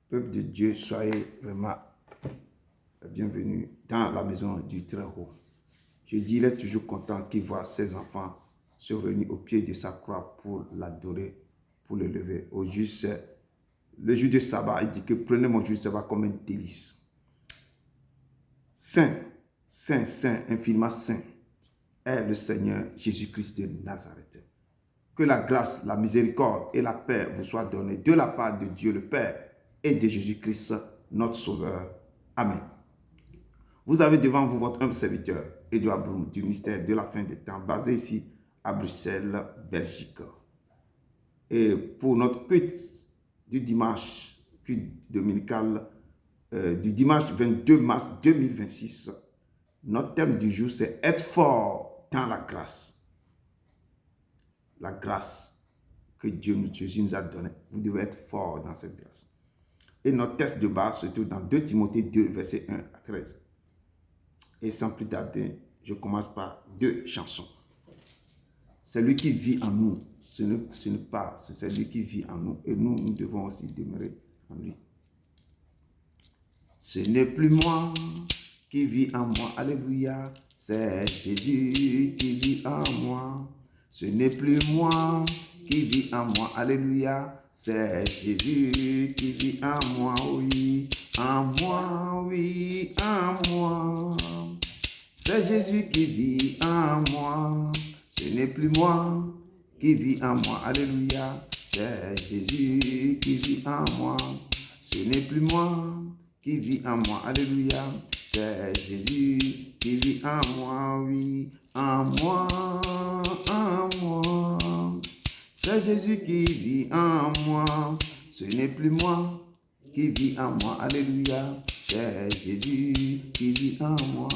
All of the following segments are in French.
Peuple de Dieu, soyez vraiment bienvenus dans la maison du Très-Haut. Je dirais toujours content qu'il voit ses enfants se réunir au pied de sa croix pour l'adorer, pour le lever. Au juste, le jour de sabbat, il dit que prenez mon jour de sabbat comme un délice. Saint, saint, saint, infiniment saint est le Seigneur Jésus-Christ de Nazareth. Que la grâce, la miséricorde et la paix vous soient données de la part de Dieu le Père et de Jésus-Christ, notre Sauveur. Amen. Vous avez devant vous votre humble serviteur, Edouard Blum, du ministère de la fin des temps, basé ici à Bruxelles, Belgique. Et pour notre culte du dimanche, culte dominical, du dimanche 22 mars 2026, notre thème du jour, c'est « Être fort dans la grâce ». La grâce que Jésus nous a donnée. Vous devez être fort dans cette grâce. Et notre texte de base se trouve dans 2 Timothée 2, versets 1 à 13. Et sans plus tarder, je commence par 2 chansons. Celui qui vit en nous, ce n'est pas celui qui vit en nous. Et nous devons aussi demeurer en lui. Ce n'est plus moi qui vis en moi, alléluia. C'est Jésus qui vit en moi. Ce n'est plus moi qui vis en moi, alléluia. C'est Jésus qui vit en moi, oui. En moi, oui, en moi. C'est Jésus qui vit en moi. Ce n'est plus moi qui vis en moi, alléluia. C'est Jésus qui vit en moi. Ce n'est plus moi qui vit en moi, alléluia. C'est Jésus qui vit en moi, oui. En moi, en moi. C'est Jésus qui vit en moi. Ce n'est plus moi qui vit en moi, alléluia. C'est Jésus qui vit en moi.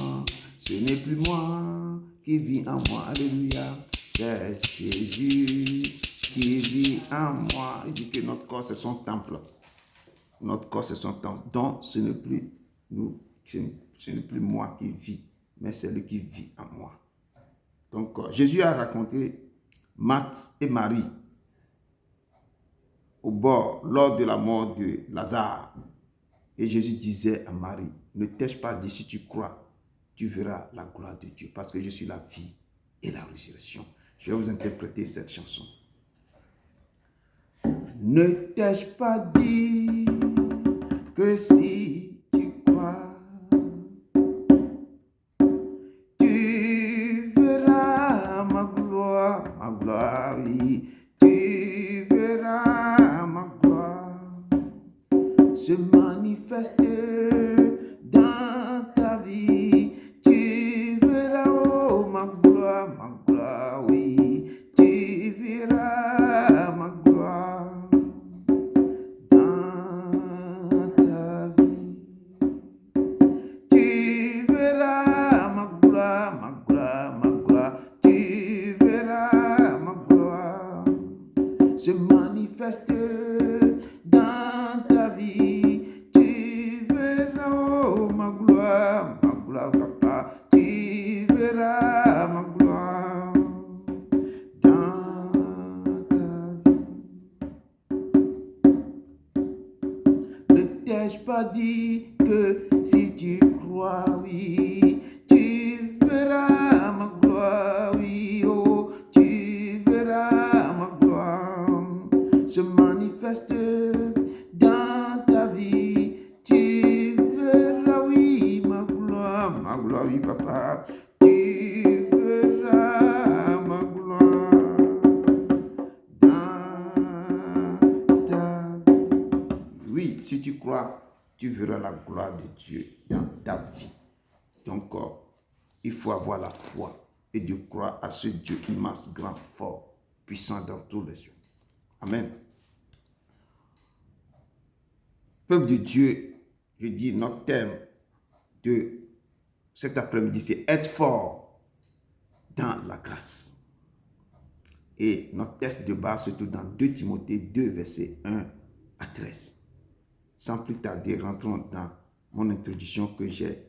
Ce n'est plus moi qui vit en moi, alléluia. C'est Jésus qui vit en moi. Il dit que notre corps, c'est son temple. Notre corps, c'est son temple. Donc, ce n'est plus nous, ce n'est plus moi qui vis, mais c'est lui qui vit en moi. Donc, Jésus a raconté Marthe et Marie au bord, lors de la mort de Lazare. Et Jésus disait à Marie, ne t'ai-je pas dit, si tu crois, tu verras la gloire de Dieu, parce que je suis la vie et la résurrection. Je vais vous interpréter cette chanson. Ne t'ai-je pas dit que si tu crois, tu verras ma gloire, oui, tu verras ma gloire se manifester dans ta vie. Tu verras, oh, ma gloire, oui, tu verras ma gloire dans ta vie. Tu verras ma gloire, tu verras ma gloire se manifester dans ta vie. Tu verras, oh, ma gloire, papa, tu verras ma gloire dans ta vie. Ne t'ai-je pas dit que si tu crois, oui, tu verras ma gloire, oui, oh, tu verras ma gloire se manifeste dans ta vie. Tu verras, oui, ma gloire, oui, papa, tu verras ma gloire dans ta vie. Oui, si tu crois, tu verras la gloire de Dieu dans ta vie. Donc, il faut avoir la foi et de croire à ce Dieu immense, grand, fort, puissant dans tous les yeux. Amen. Peuple de Dieu, je dis, notre thème de cet après-midi, c'est être fort dans la grâce. Et notre texte de base se trouve dans 2 Timothée 2, versets 1 à 13. Sans plus tarder, rentrons dans mon introduction que j'ai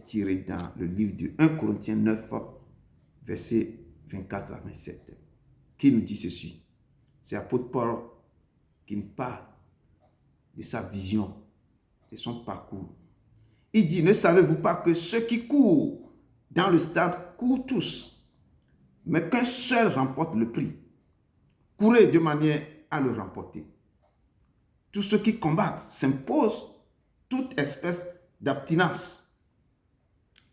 tirée dans le livre de 1 Corinthiens 9, versets 24 à 27, qui nous dit ceci. C'est l'apôtre Paul qui nous parle de sa vision, de son parcours. Il dit, ne savez-vous pas que ceux qui courent dans le stade courent tous, mais qu'un seul remporte le prix. Courez de manière à le remporter. Tous ceux qui combattent s'imposent toute espèce d'abstinence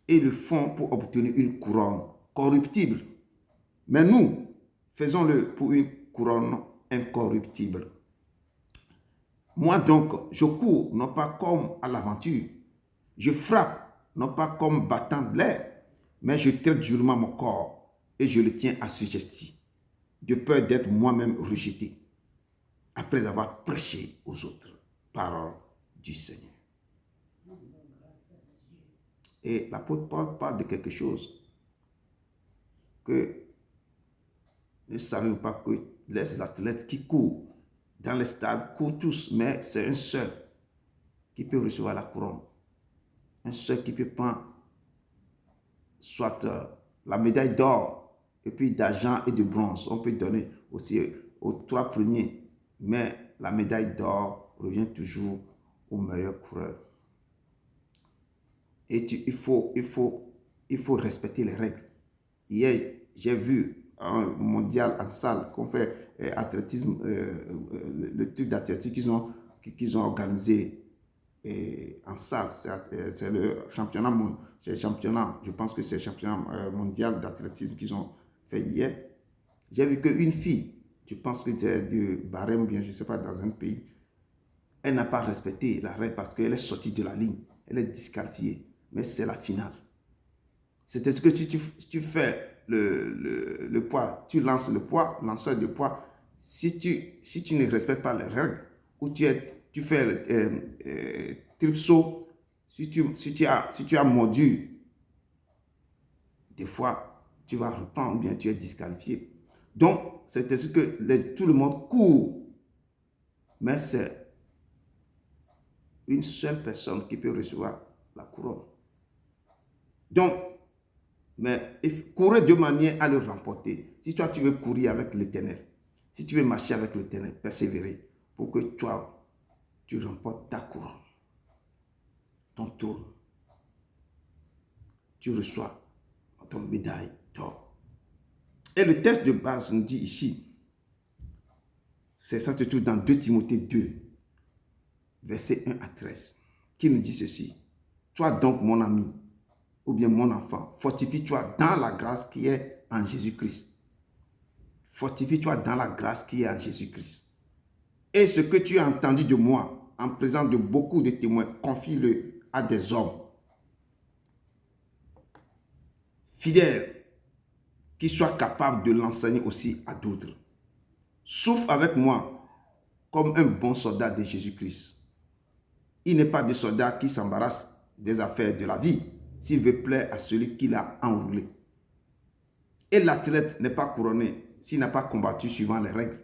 et le font pour obtenir une couronne corruptible. Mais nous, faisons-le pour une couronne incorruptible. Moi donc, je cours non pas comme à l'aventure, je frappe non pas comme battant de l'air, mais je traite durement mon corps et je le tiens assujetti, de peur d'être moi-même rejeté, après avoir prêché aux autres. Parole du Seigneur. Et l'apôtre Paul parle de quelque chose que ne savez-vous pas que les athlètes qui courent dans les stades courent tous, mais c'est un seul qui peut recevoir la couronne. Un seul qui peut prendre soit la médaille d'or et puis d'argent et de bronze. On peut donner aussi aux 3 premiers, mais la médaille d'or revient toujours au meilleur coureur. Et il faut respecter les règles. Hier, j'ai vu un mondial en salle qu'on fait athlétisme, le truc d'athlétisme qu'ils ont organisé en salle. C'est le championnat, je pense que c'est le championnat mondial d'athlétisme qu'ils ont fait hier. J'ai vu qu'une fille, je pense que c'est de Bahreïn ou bien je ne sais pas, dans un pays, elle n'a pas respecté la règle parce qu'elle est sortie de la ligne. Elle est disqualifiée. Mais c'est la finale. C'est-à-dire que tu fais le poids, tu lances le poids, lanceur de poids. Si tu ne respectes pas les règles, ou tu fais le triple saut, si tu as mordu, des fois, tu vas reprendre ou bien tu es disqualifié. Donc, c'est-à-dire que tout le monde court, mais c'est une seule personne qui peut recevoir la couronne. Donc, mais courir de manière à le remporter. Si toi, tu veux courir avec l'Éternel, si tu veux marcher avec l'Éternel, persévérer, pour que toi, tu remportes ta couronne, ton trône, tu reçois ton médaille d'or. Et le texte de base nous dit ici, c'est ça se trouve dans 2 Timothée 2, versets 1 à 13, qui nous dit ceci. Toi donc, mon ami, ou bien mon enfant, fortifie-toi dans la grâce qui est en Jésus-Christ. Fortifie-toi dans la grâce qui est en Jésus-Christ. Et ce que tu as entendu de moi, en présence de beaucoup de témoins, confie-le à des hommes fidèles qui soient capables de l'enseigner aussi à d'autres. Souffre avec moi comme un bon soldat de Jésus-Christ. Il n'est pas de soldat qui s'embarrasse des affaires de la vie s'il veut plaire à celui qui l'a enroulé. Et l'athlète n'est pas couronné s'il n'a pas combattu suivant les règles.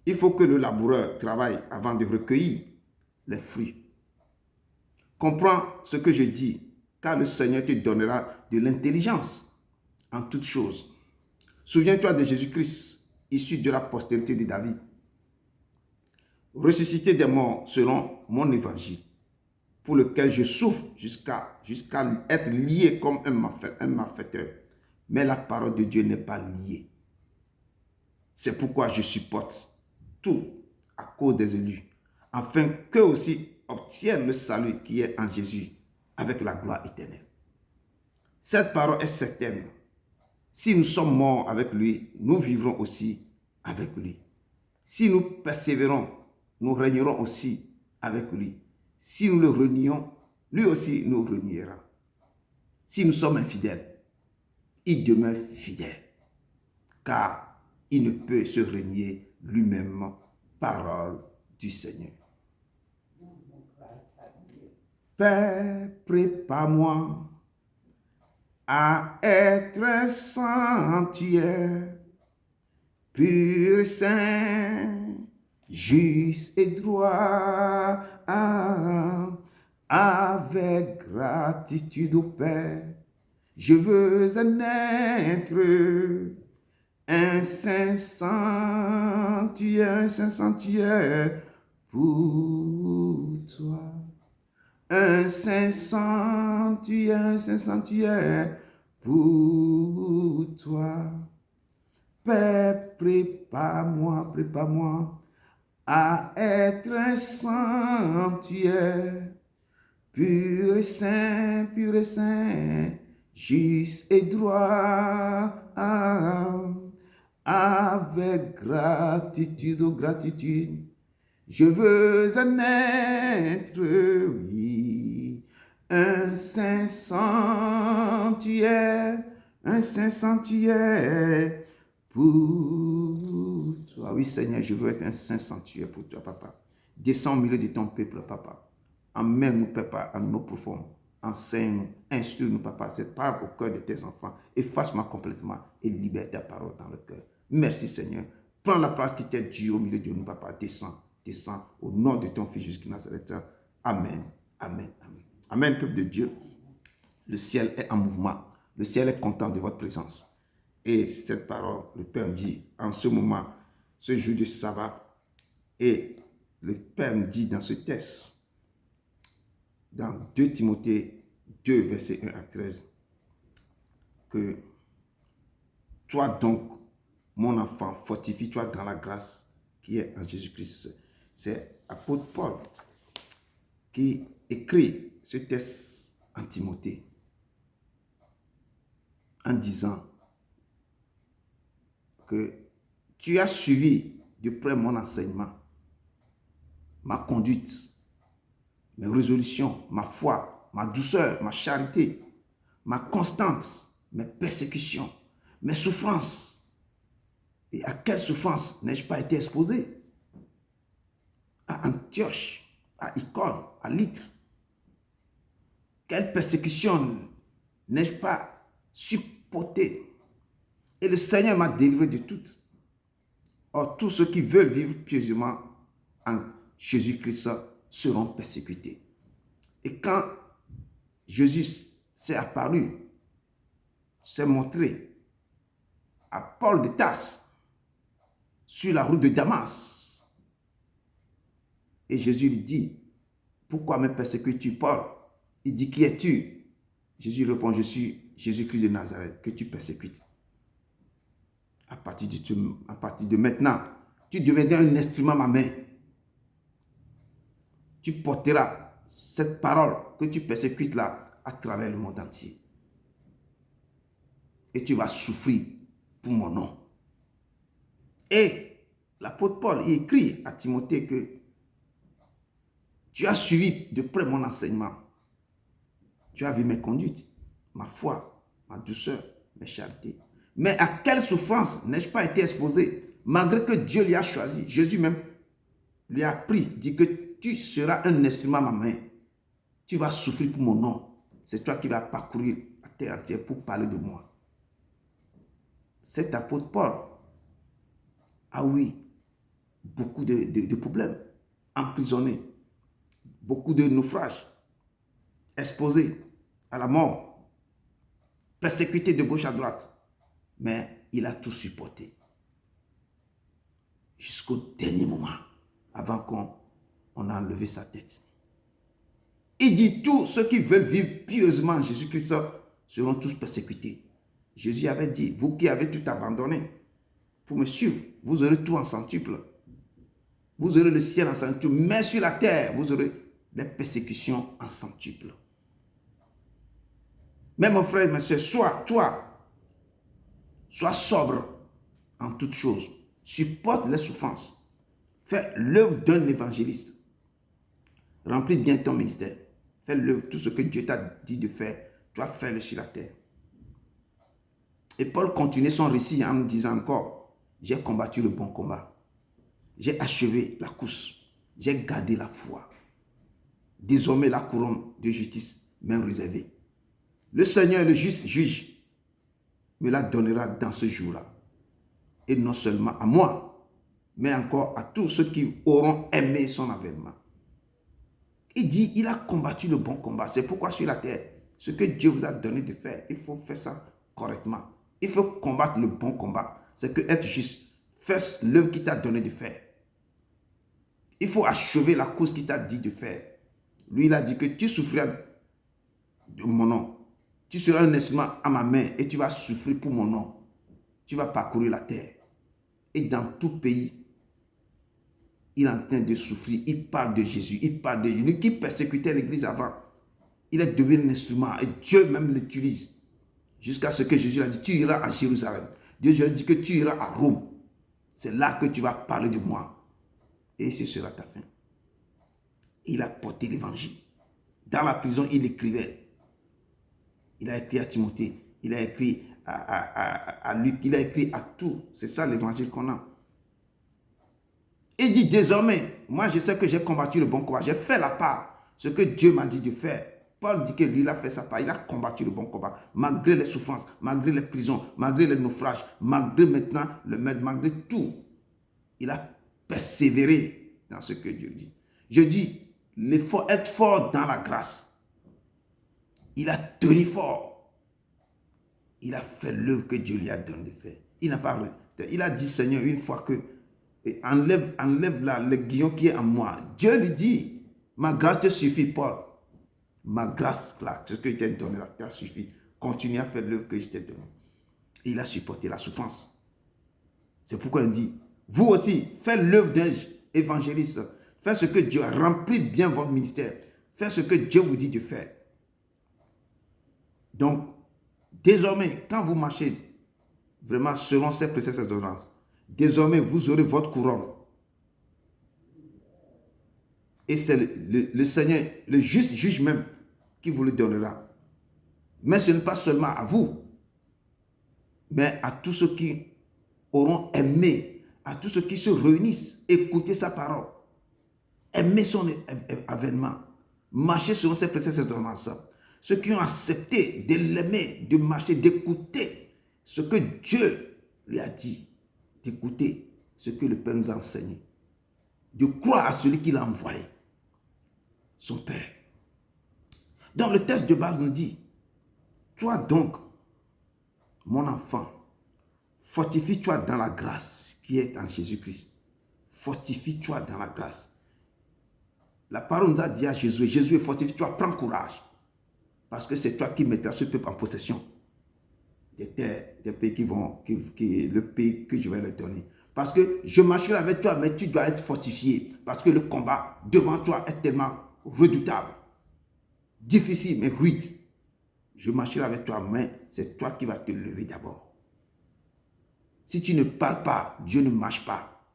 Il faut que le laboureur travaille avant de recueillir les fruits. Comprends ce que je dis, car le Seigneur te donnera de l'intelligence en toutes choses. Souviens-toi de Jésus-Christ, issu de la postérité de David, ressuscité des morts selon mon évangile, pour lequel je souffre jusqu'à être lié comme un malfaiteur. Mais la parole de Dieu n'est pas liée. C'est pourquoi je supporte tout à cause des élus, afin qu'eux aussi obtiennent le salut qui est en Jésus avec la gloire éternelle. Cette parole est certaine. Si nous sommes morts avec lui, nous vivrons aussi avec lui. Si nous persévérons, nous régnerons aussi avec lui. Si nous le renions, lui aussi nous reniera. Si nous sommes infidèles, il demeure fidèle, car il ne peut se renier lui-même. Parole du Seigneur. Père, prépare-moi à être un sanctuaire, pur et saint, juste et droit, avec gratitude au Père. Je veux en être un saint sanctuaire pour toi. Un saint sanctuaire pour toi. Père, prépare-moi à être un sanctuaire, pur et saint, juste et droit, avec gratitude, je veux en être, oui, un saint sanctuaire pour toi. Oui, Seigneur, je veux être un saint sanctuaire pour toi, papa. Descends au milieu de ton peuple, papa. Emmène-nous, papa, à nos profonds. Enseigne-nous, instruis-nous, papa, cette parole au cœur de tes enfants. Efface-moi complètement et libère ta parole dans le cœur. Merci, Seigneur. Prends la place qui t'est due au milieu de nous, papa. Descends au nom de ton Fils Jésus-Christ Nazareth. Amen. Amen. Amen. Amen, peuple de Dieu. Le ciel est en mouvement. Le ciel est content de votre présence. Et cette parole, le Père me dit, en ce moment, ce jour de sabbat, et le Père me dit dans ce texte, dans 2 Timothée 2, verset 1 à 13, que toi donc, mon enfant, fortifie-toi dans la grâce qui est en Jésus-Christ. C'est l'apôtre Paul qui écrit ce texte en Timothée en disant que tu as suivi de près mon enseignement, ma conduite, mes résolutions, ma foi, ma douceur, ma charité, ma constance, mes persécutions, mes souffrances. Et à quelle souffrance n'ai-je pas été exposé? À Antioche, à Icône, à Lydre. Quelle persécution n'ai-je pas supporté? Et le Seigneur m'a délivré de toutes. Or, tous ceux qui veulent vivre pieusement en Jésus-Christ seront persécutés. Et quand Jésus s'est apparu, s'est montré à Paul de Tarse sur la route de Damas, et Jésus lui dit, pourquoi me persécutes-tu, Paul? Il dit, qui es-tu? Jésus répond, je suis Jésus-Christ de Nazareth, que tu persécutes. À partir de maintenant, tu deviendras un instrument à ma main. Tu porteras cette parole que tu persécutes là à travers le monde entier. Et tu vas souffrir pour mon nom. Et l'apôtre Paul il écrit à Timothée que tu as suivi de près mon enseignement. Tu as vu mes conduites, ma foi, ma douceur, mes charités. Mais à quelle souffrance n'ai-je pas été exposé, malgré que Dieu l'y a choisi? Jésus même lui a pris, dit que tu seras un instrument à ma main. Tu vas souffrir pour mon nom. C'est toi qui vas parcourir la terre entière pour parler de moi. Cet apôtre Paul a eu beaucoup de problèmes, emprisonné, beaucoup de naufrages, exposé à la mort, persécuté de gauche à droite. Mais il a tout supporté jusqu'au dernier moment, avant qu'on a enlevé sa tête. Il dit, tous ceux qui veulent vivre pieusement en Jésus-Christ seront tous persécutés. Jésus avait dit, vous qui avez tout abandonné pour me suivre, vous aurez tout en centuple. Vous aurez le ciel en centuple, mais sur la terre, vous aurez des persécutions en centuple. Mais mon frère, ma soeur, sois sobre en toutes choses. Supporte les souffrances. Fais l'œuvre d'un évangéliste. Remplis bien ton ministère. Fais l'œuvre, tout ce que Dieu t'a dit de faire, tu vas faire le sur la terre. Et Paul continue son récit en me disant encore, j'ai combattu le bon combat. J'ai achevé la course. J'ai gardé la foi. Désormais, la couronne de justice m'est réservée. Le Seigneur, le juste juge, me la donnera dans ce jour-là. Et non seulement à moi, mais encore à tous ceux qui auront aimé son avènement. Il dit, il a combattu le bon combat. C'est pourquoi sur la terre, ce que Dieu vous a donné de faire, il faut faire ça correctement. Il faut combattre le bon combat. C'est que être juste. Fais l'œuvre qu'il t'a donné de faire. Il faut achever la course qu'il t'a dit de faire. Lui, il a dit que tu souffriras de mon nom. Tu seras un instrument à ma main et tu vas souffrir pour mon nom. Tu vas parcourir la terre. Et dans tout pays, il est en train de souffrir. Il parle de Jésus. Il parle de Jésus qui persécutait l'église avant. Il est devenu un instrument et Dieu même l'utilise. Jusqu'à ce que Jésus a dit, tu iras à Jérusalem. Dieu a dit que tu iras à Rome. C'est là que tu vas parler de moi. Et ce sera ta fin. Il a porté l'évangile. Dans la prison, il écrivait. Il a écrit à Timothée. Il a écrit à Luc. Il a écrit à tout. C'est ça l'évangile qu'on a. Il dit désormais, moi je sais que j'ai combattu le bon combat. J'ai fait la part. Ce que Dieu m'a dit de faire. Paul dit que lui, il a fait sa part. Il a combattu le bon combat. Malgré les souffrances, malgré les prisons, malgré les naufrages, malgré maintenant le maître, malgré tout. Il a persévéré dans ce que Dieu dit. Je dis, il faut être fort dans la grâce. Il a tenu fort. Il a fait l'œuvre que Dieu lui a donné de faire. Il n'a pas. Il a dit, Seigneur, une fois que enlève le guillon qui est en moi. Dieu lui dit, ma grâce te suffit, Paul. Ma grâce, là, ce que je t'ai donné, là, t'a suffi. Continue à faire l'œuvre que je t'ai donnée. Et il a supporté la souffrance. C'est pourquoi il dit, vous aussi, faites l'œuvre d'un évangéliste. Faites ce que Dieu a rempli bien votre ministère. Faites ce que Dieu vous dit de faire. Donc, désormais, quand vous marchez vraiment selon ces préceptes et ces ordonnances, désormais, vous aurez votre couronne. Et c'est le Seigneur, le juste juge même, qui vous le donnera. Mais ce n'est pas seulement à vous, mais à tous ceux qui auront aimé, à tous ceux qui se réunissent, écouter sa parole, aimer son avènement, marcher selon ses préceptes et ses ordonnances. Ceux qui ont accepté de l'aimer, de marcher, d'écouter ce que Dieu lui a dit, d'écouter ce que le Père nous a enseigné, de croire à celui qui l'a envoyé, son Père. Donc le texte de base nous dit, toi donc, mon enfant, fortifie-toi dans la grâce qui est en Jésus-Christ. Fortifie-toi dans la grâce. La parole nous a dit à Jésus, Jésus, fortifie-toi, prends courage. Parce que c'est toi qui mettras ce peuple en possession des terres, des pays le pays que je vais leur donner. Parce que je marcherai avec toi, mais tu dois être fortifié. Parce que le combat devant toi est tellement redoutable, difficile, mais rude. Je marcherai avec toi, mais c'est toi qui vas te lever d'abord. Si tu ne parles pas, Dieu ne marche pas.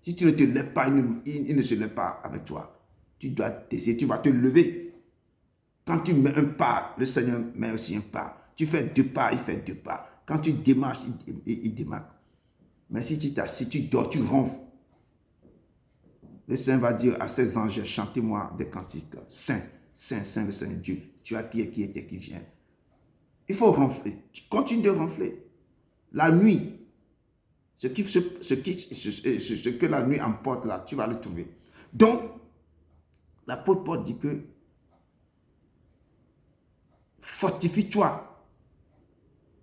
Si tu ne te lèves pas, il ne se lève pas avec toi. Tu dois t'essayer, tu vas te lever. Quand tu mets un pas, le Seigneur met aussi un pas. Tu fais 2 pas, il fait 2 pas. Quand tu démarches, il démarque. Mais si tu t'assis, tu dors, tu ronfles. Le Seigneur va dire à ses anges, chantez-moi des cantiques. Saint, Saint, Saint, le Seigneur Dieu. Tu as qui était, qui vient. Il faut ronfler. Tu continues de ronfler. La nuit, ce que la nuit emporte là, tu vas le trouver. Donc, l'apôtre Paul dit que fortifie-toi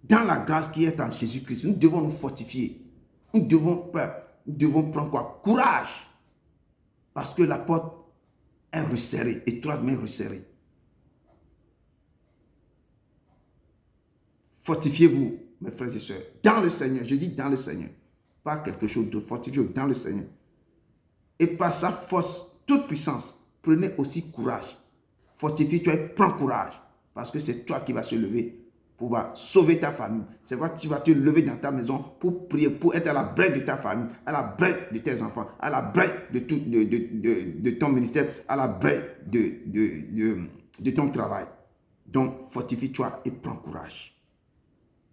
dans la grâce qui est en Jésus-Christ. Nous devons nous fortifier. Nous devons prendre quoi? Courage. Parce que la porte est resserrée, étroitement resserrée. Fortifiez-vous, mes frères et sœurs, dans le Seigneur. Je dis dans le Seigneur. Pas quelque chose d'autre. Fortifiez-vous dans le Seigneur. Et par sa force, toute puissance, prenez aussi courage. Fortifie-toi et prends courage. Parce que c'est toi qui vas se lever pour pouvoir sauver ta famille. C'est toi qui vas te lever dans ta maison pour prier, pour être à la brèche de ta famille, à la brèche de tes enfants, à la brèche de ton ministère, à la brèche de ton travail. Donc, fortifie-toi et prends courage.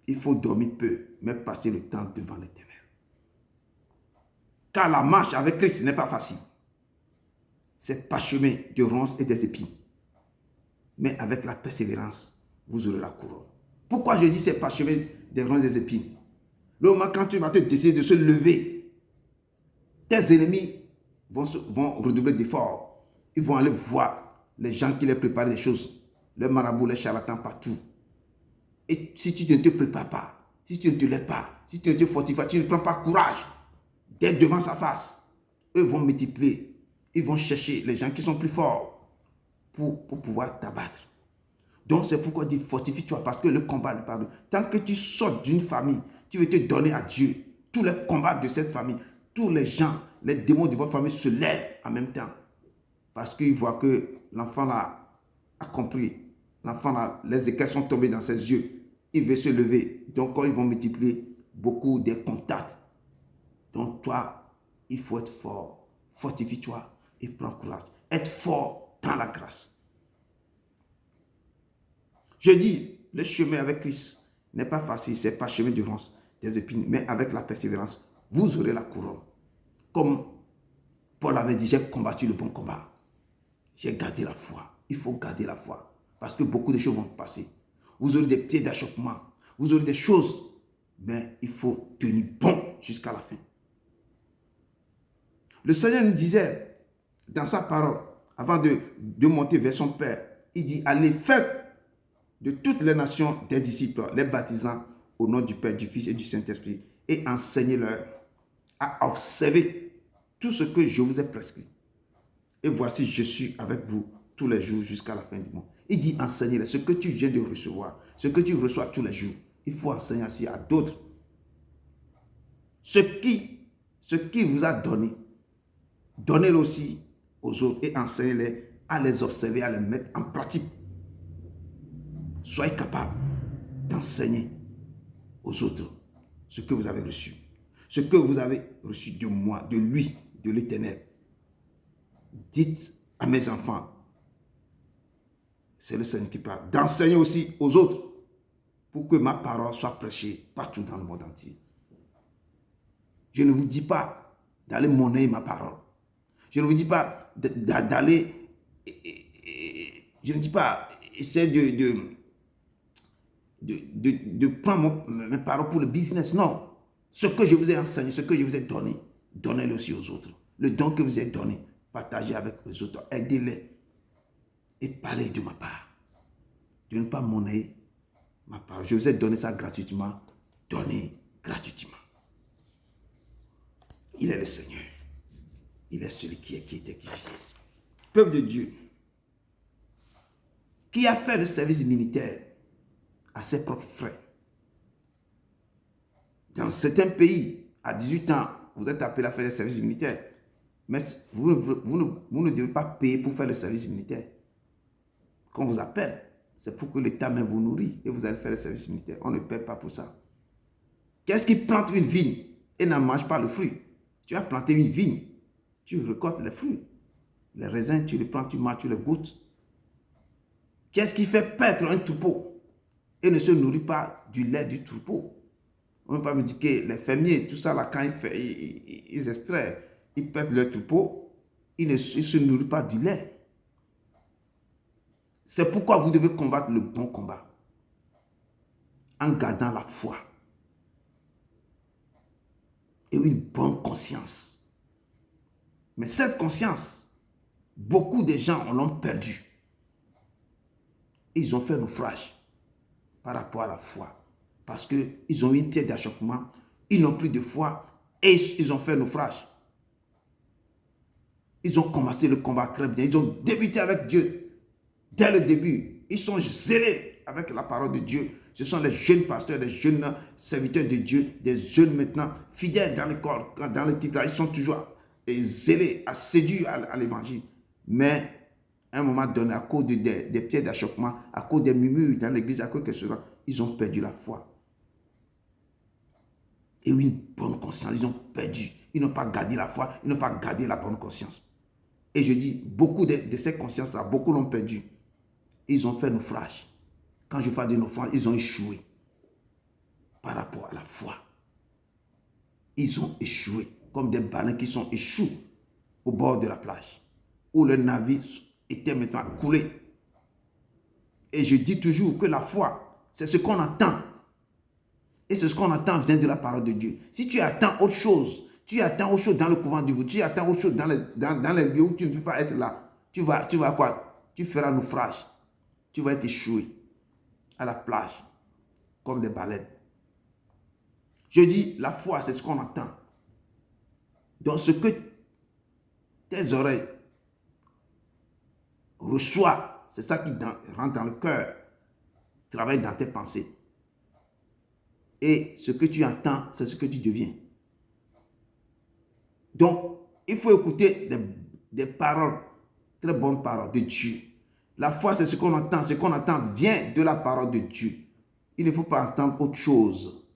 Il faut dormir peu, mais passer le temps devant l'Éternel. Car la marche avec Christ n'est pas facile. C'est parchemin de ronces et des épines. Mais avec la persévérance, vous aurez la couronne. Pourquoi je dis c'est parchemin des ronces et des épines? Le moment quand tu vas te décider de se lever, tes ennemis vont redoubler d'efforts. Ils vont aller voir les gens qui les préparent des choses, les marabouts, les charlatans partout. Et si tu ne te prépares pas, si tu ne te lèves pas, si tu ne te fortifies pas, tu ne prends pas courage d'être devant sa face, eux vont multiplier Ils vont chercher les gens qui sont plus forts pour pouvoir t'abattre. Donc c'est pourquoi dit fortifie-toi, parce que le combat n'est pas de... Tant que tu sors d'une famille, tu veux te donner à Dieu. Tous les combats de cette famille, tous les gens, les démons de votre famille se lèvent en même temps. Parce qu'ils voient que l'enfant là a compris. L'enfant là, les écailles sont tombées dans ses yeux. Il veut se lever. Donc quand ils vont multiplier beaucoup des contacts. Donc toi, il faut être fort. Fortifie-toi et prends courage. Être fort dans la grâce. Je dis, le chemin avec Christ n'est pas facile, ce n'est pas chemin de ronces, des épines, mais avec la persévérance, vous aurez la couronne. Comme Paul avait dit, j'ai combattu le bon combat. J'ai gardé la foi. Il faut garder la foi. Parce que beaucoup de choses vont passer. Vous aurez des pieds d'achoppement. Vous aurez des choses. Mais il faut tenir bon jusqu'à la fin. Le Seigneur nous disait, dans sa parole, avant de monter vers son Père, il dit, allez, faites de toutes les nations des disciples, les baptisant au nom du Père, du Fils et du Saint-Esprit, et enseignez-leur à observer tout ce que je vous ai prescrit. Et voici, je suis avec vous tous les jours jusqu'à la fin du monde. Il dit, enseignez-les ce que tu viens de recevoir, ce que tu reçois tous les jours. Il faut enseigner aussi à d'autres. Ce qui vous a donné, donnez-le aussi aux autres et enseignez-les à les observer, à les mettre en pratique. Soyez capable d'enseigner aux autres ce que vous avez reçu. Ce que vous avez reçu de moi, de lui, de l'Éternel. Dites à mes enfants, c'est le Seigneur qui parle, d'enseigner aussi aux autres pour que ma parole soit prêchée partout dans le monde entier. Je ne vous dis pas d'aller monnayer ma parole. Je ne vous dis pas d'aller... Je ne dis pas essayer de prendre mes paroles pour le business. Non. Ce que je vous ai enseigné, ce que je vous ai donné, donnez-le aussi aux autres. Le don que vous ai donné, partagez avec les autres, aidez-les et parlez de ma part. De ne pas monnayer ma parole. Je vous ai donné ça gratuitement. Donnez gratuitement. Il est le Seigneur. Il est celui qui était, qui vient. Peuple de Dieu, qui a fait le service militaire à ses propres frais. Dans certains pays, à 18 ans, vous êtes appelé à faire le service militaire. Mais vous ne devez pas payer pour faire le service militaire. Quand on vous appelle, c'est pour que l'État même vous nourrit et vous allez faire le service militaire. On ne paie pas pour ça. Qu'est-ce qui plante une vigne et n'en mange pas le fruit? Tu as planté une vigne, tu récoltes les fruits. Les raisins, tu les prends, tu manges, tu les goûtes. Qu'est-ce qui fait paître un troupeau et ne se nourrit pas du lait du troupeau? On ne peut pas me dire que les fermiers, tout ça, là, quand ils extraient, ils pètent leur troupeau, ils ne se nourrissent pas du lait. C'est pourquoi vous devez combattre le bon combat en gardant la foi et une bonne conscience. Mais cette conscience, beaucoup de gens l'ont perdue. Ils ont fait naufrage par rapport à la foi. Parce qu'ils ont eu une pièce d'achoppement, ils n'ont plus de foi et ils ont fait naufrage. Ils ont commencé le combat très bien. Ils ont débuté avec Dieu. Dès le début, ils sont zélés avec la parole de Dieu. Ce sont les jeunes pasteurs, les jeunes serviteurs de Dieu, des jeunes maintenant fidèles dans le corps, dans le titre. Ils sont toujours zélés, à séduire à l'évangile. Mais à un moment donné, à cause des pieds d'achoppement, à cause des murmures dans l'église, à cause de cela, ils ont perdu la foi. Et une bonne conscience, ils ont perdu. Ils n'ont pas gardé la foi, ils n'ont pas gardé la bonne conscience. Et je dis, beaucoup de ces consciences-là, beaucoup l'ont perdu. Ils ont fait naufrage. Quand je fais des naufrages, ils ont échoué par rapport à la foi. Ils ont échoué comme des baleines qui sont échouées au bord de la plage où le navire était maintenant coulé. Et je dis toujours que la foi, c'est ce qu'on attend. Et c'est ce qu'on attend vient de la parole de Dieu. Si tu attends autre chose, tu attends autre chose dans le couvent du vous, tu attends autre chose dans les lieux où tu ne peux pas être là, tu vas quoi? Tu feras naufrage. Tu vas être échoué à la plage comme des baleines. Je dis, la foi, c'est ce qu'on attend. Donc, ce que tes oreilles reçois. C'est ça qui rentre dans le cœur, travaille dans tes pensées. Et ce que tu entends, c'est ce que tu deviens. Donc, il faut écouter des paroles, très bonnes paroles de Dieu. La foi, c'est ce qu'on entend. Ce qu'on entend vient de la parole de Dieu. Il ne faut pas entendre autre chose.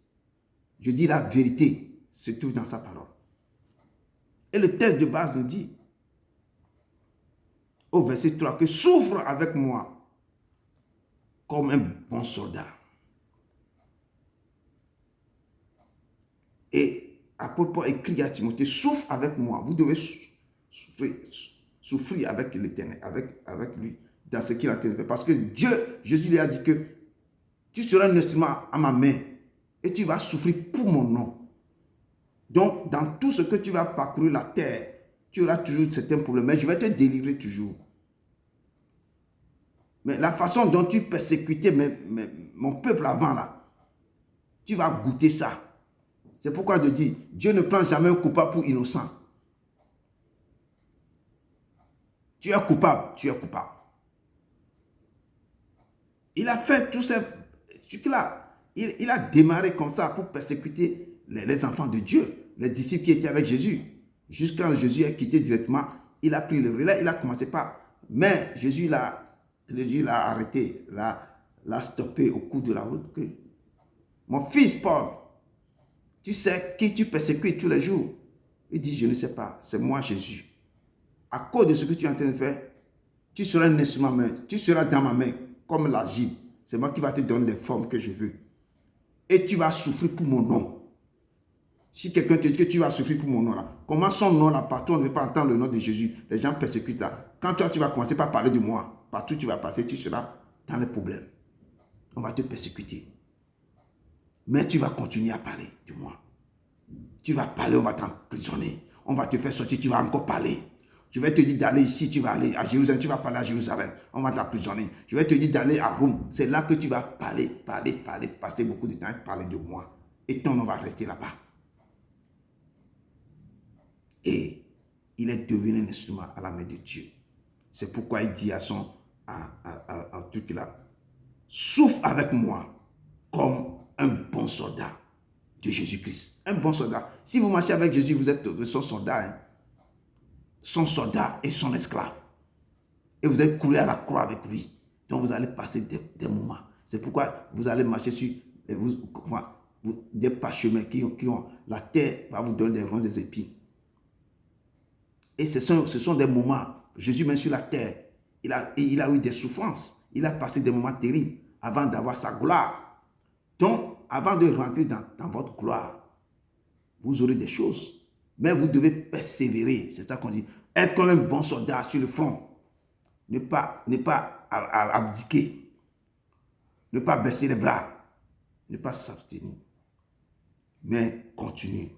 Je dis la vérité, se trouve dans sa parole. Et le texte de base nous dit, au verset 3, que souffre avec moi comme un bon soldat. Et apôtre Paul écrit à Timothée, souffre avec moi. Vous devez souffrir avec l'Éternel, avec lui, dans ce qu'il a fait. Parce que Dieu, Jésus lui a dit que tu seras un instrument à ma main et tu vas souffrir pour mon nom. Donc, dans tout ce que tu vas parcourir la terre, tu auras toujours certains problèmes, mais je vais te délivrer toujours. Mais la façon dont tu persécutais mon peuple avant là, tu vas goûter ça. C'est pourquoi je dis, Dieu ne prend jamais un coupable pour innocent. Tu es coupable, tu es coupable. Il a fait tout ça, il a démarré comme ça pour persécuter les enfants de Dieu, les disciples qui étaient avec Jésus. Jusqu'à Jésus a quitté directement, il a pris le relais, il a commencé par... Mais Jésus l'a arrêté, l'a stoppé au cours de la route. Mon fils Paul, tu sais qui tu persécutes tous les jours? Il dit, je ne sais pas, c'est moi Jésus. À cause de ce que tu es en train de faire, tu seras un instrument, tu seras dans ma main, comme l'argile. C'est moi qui va te donner les formes que je veux. Et tu vas souffrir pour mon nom. Si quelqu'un te dit que tu vas souffrir pour mon nom, là, comment son nom là, partout on ne veut pas entendre le nom de Jésus, les gens persécutent là. Quand toi tu vas commencer par parler de moi, partout tu vas passer, tu seras dans les problèmes. On va te persécuter. Mais tu vas continuer à parler de moi. Tu vas parler, on va t'emprisonner. On va te faire sortir, tu vas encore parler. Je vais te dire d'aller ici, tu vas aller à Jérusalem, tu vas parler à Jérusalem. On va t'emprisonner. Je vais te dire d'aller à Rome. C'est là que tu vas parler, passer beaucoup de temps et parler de moi. Et ton nom va rester là-bas. Et il est devenu un instrument à la main de Dieu. C'est pourquoi il dit à truc là, souffre avec moi comme un bon soldat de Jésus-Christ. Un bon soldat. Si vous marchez avec Jésus, vous êtes son soldat. Hein? Son soldat et son esclave. Et vous allez courir à la croix avec lui. Donc vous allez passer des moments. C'est pourquoi vous allez marcher sur des parchemins qui ont la terre va vous donner des ronces, des épines. Et ce sont des moments. Jésus même sur la terre, il a eu des souffrances. Il a passé des moments terribles avant d'avoir sa gloire. Donc, avant de rentrer dans votre gloire, vous aurez des choses. Mais vous devez persévérer. C'est ça qu'on dit. Être comme un bon soldat sur le front. Ne pas abdiquer. Ne pas baisser les bras. Ne pas s'abstenir. Mais continuer.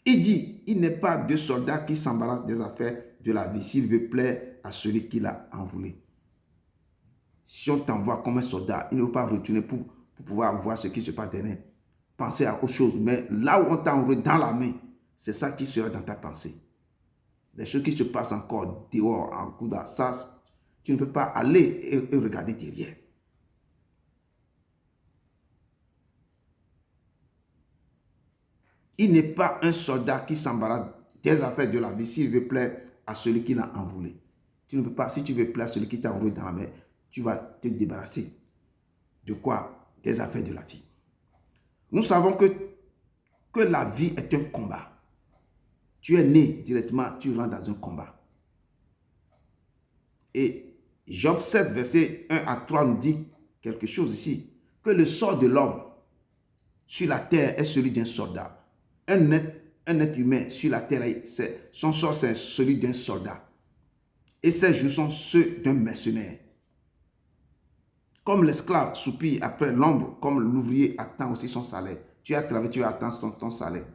Il dit, il n'est pas de soldat qui s'embarrasse des affaires de la vie s'il veut plaire à celui qui l'a enrôlé. Si on t'envoie comme un soldat, il ne faut pas retourner pour pouvoir voir ce qui se passe derrière. Penser à autre chose. Mais là où on t'a enrôlé dans la main, c'est ça qui sera dans ta pensée. Les choses qui se passent encore dehors, en coup d'à ça, tu ne peux pas aller et regarder derrière. Il n'est pas un soldat qui s'embarrasse des affaires de la vie s'il veut plaire à celui qui l'a enroulé. Tu ne peux pas, si tu veux plaire à celui qui t'a enroulé dans la mer, tu vas te débarrasser de quoi? Des affaires de la vie. Nous savons que la vie est un combat. Tu es né directement, tu rentres dans un combat. Et Job 7, verset 1 à 3 nous dit quelque chose ici. Que le sort de l'homme sur la terre est celui d'un soldat. Un être humain sur la terre, son sort c'est celui d'un soldat. Et ses jours sont ceux d'un mercenaire. Comme l'esclave soupire après l'ombre, comme l'ouvrier attend aussi son salaire. Tu as travaillé, tu attends ton salaire.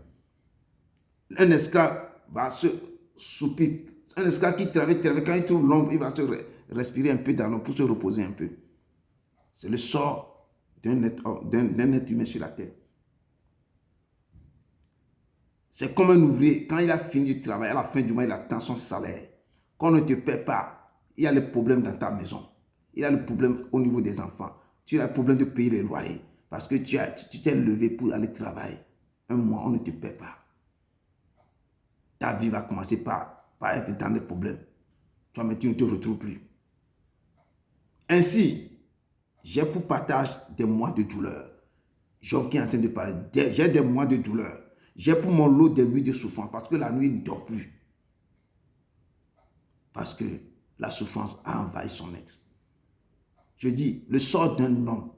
Un esclave va se soupirer. Un esclave qui travaille, quand il trouve l'ombre, il va se respirer un peu dans l'ombre pour se reposer un peu. C'est le sort d'un être humain sur la terre. C'est comme un ouvrier, quand il a fini de travailler, à la fin du mois, il attend son salaire. Quand on ne te paie pas, Il y a les problèmes dans ta maison. Il y a le problème au niveau des enfants. Tu as le problème de payer les loyers. Parce que tu t'es levé pour aller travailler. Un mois, on ne te paie pas. Ta vie va commencer par être dans des problèmes. Mais tu ne te retrouves plus. Ainsi, j'ai pour partage des mois de douleur. Job qui est en train de parler. J'ai des mois de douleur. J'ai pour mon lot des nuits de souffrance. Parce que la nuit ne dort plus. Parce que la souffrance a envahi son être. Je dis, le sort d'un homme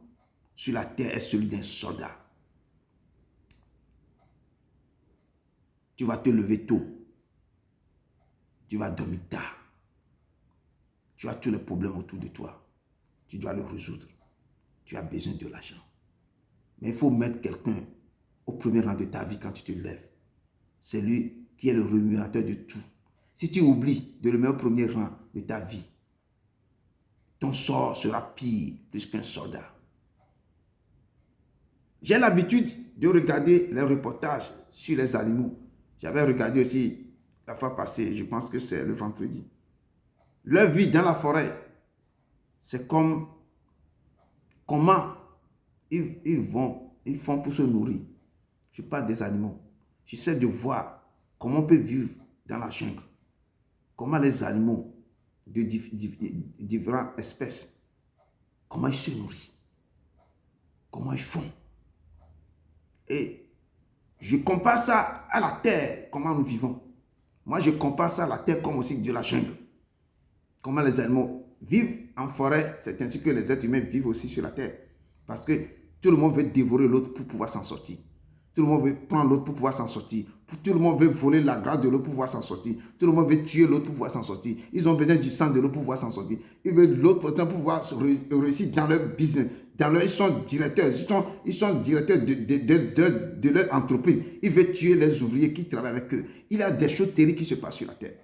sur la terre est celui d'un soldat. Tu vas te lever tôt. Tu vas dormir tard. Tu as tous les problèmes autour de toi. Tu dois les résoudre. Tu as besoin de l'argent. Mais il faut mettre quelqu'un au premier rang de ta vie quand tu te lèves. C'est lui qui est le rémunérateur de tout. Si tu oublies de le mettre au premier rang de ta vie, ton sort sera pire plus qu'un soldat. J'ai l'habitude de regarder les reportages sur les animaux. J'avais regardé aussi la fois passée, je pense que c'est le vendredi. Leur vie dans la forêt, c'est comme comment ils font pour se nourrir. Je parle des animaux. J'essaie de voir comment on peut vivre dans la jungle. Comment les animaux de différentes espèces, comment ils se nourrissent. Comment ils font. Et je compare ça à la terre, comment nous vivons. Moi, je compare ça à la terre comme aussi de la jungle. Comment les animaux vivent en forêt, c'est ainsi que les êtres humains vivent aussi sur la terre. Parce que tout le monde veut dévorer l'autre pour pouvoir s'en sortir. Tout le monde veut prendre l'autre pour pouvoir s'en sortir. Tout le monde veut voler la grâce de l'autre pour pouvoir s'en sortir. Tout le monde veut tuer l'autre pour pouvoir s'en sortir. Ils ont besoin du sang de l'autre pour pouvoir s'en sortir. Ils veulent l'autre pour pouvoir réussir dans leur business. Ils sont directeurs. Ils sont directeurs de leur entreprise. Ils veulent tuer les ouvriers qui travaillent avec eux. Il y a des choses terribles qui se passent sur la terre.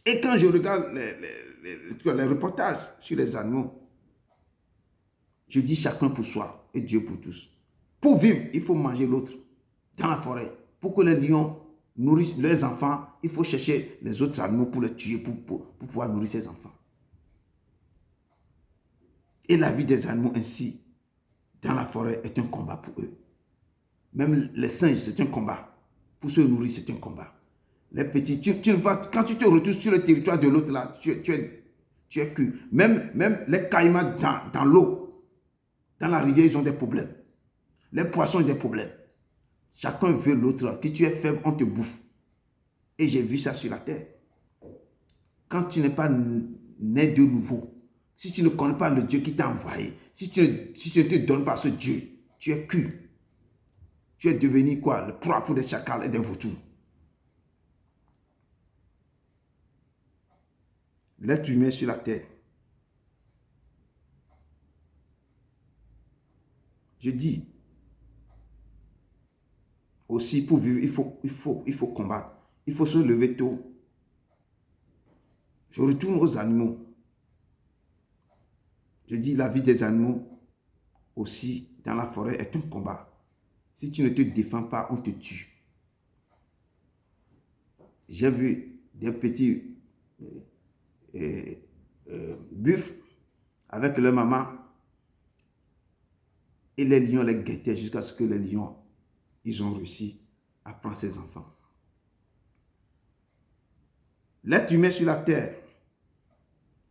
Et quand je regarde les reportages sur les animaux, je dis chacun pour soi et Dieu pour tous. Pour vivre, il faut manger l'autre dans la forêt. Pour que les lions nourrissent leurs enfants, il faut chercher les autres animaux pour les tuer, pour pouvoir nourrir ses enfants. Et la vie des animaux ainsi, dans la forêt, est un combat pour eux. Même les singes, c'est un combat. Pour se nourrir, c'est un combat. Les petits, quand tu te retrouves sur le territoire de l'autre, là, tu es cuit. Même les caïmans dans l'eau, dans la rivière, ils ont des problèmes. Les poissons ont des problèmes. Chacun veut l'autre. Si tu es faible, on te bouffe. Et j'ai vu ça sur la terre. Quand tu n'es pas né de nouveau, si tu ne connais pas le Dieu qui t'a envoyé, si tu ne te donnes pas ce Dieu, tu es cuit. Tu es devenu quoi? Le proie pour des chacals et des vautours. L'être humain sur la terre. Je dis, aussi pour vivre, il faut combattre. Il faut se lever tôt. Je retourne aux animaux. Je dis, la vie des animaux aussi dans la forêt est un combat. Si tu ne te défends pas, on te tue. J'ai vu des petits buffles avec leur maman et les lions les guettaient jusqu'à ce que les lions, ils ont réussi à prendre ses enfants. L'être humain sur la terre,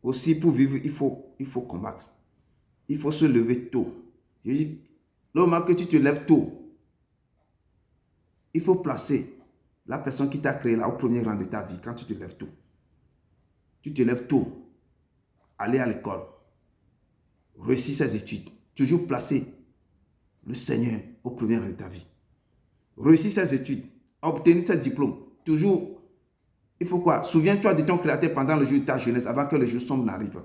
aussi pour vivre, il faut combattre. Il faut se lever tôt. Je dis, le moment que tu te lèves tôt, il faut placer la personne qui t'a créé là au premier rang de ta vie quand tu te lèves tôt. Tu te lèves tôt, aller à l'école, réussir ses études, toujours placer le Seigneur au premier rang de ta vie. Réussir ses études, obtenir ses diplômes, toujours, il faut quoi? Souviens-toi de ton Créateur pendant le jour de ta jeunesse, avant que le jour sombre n'arrive.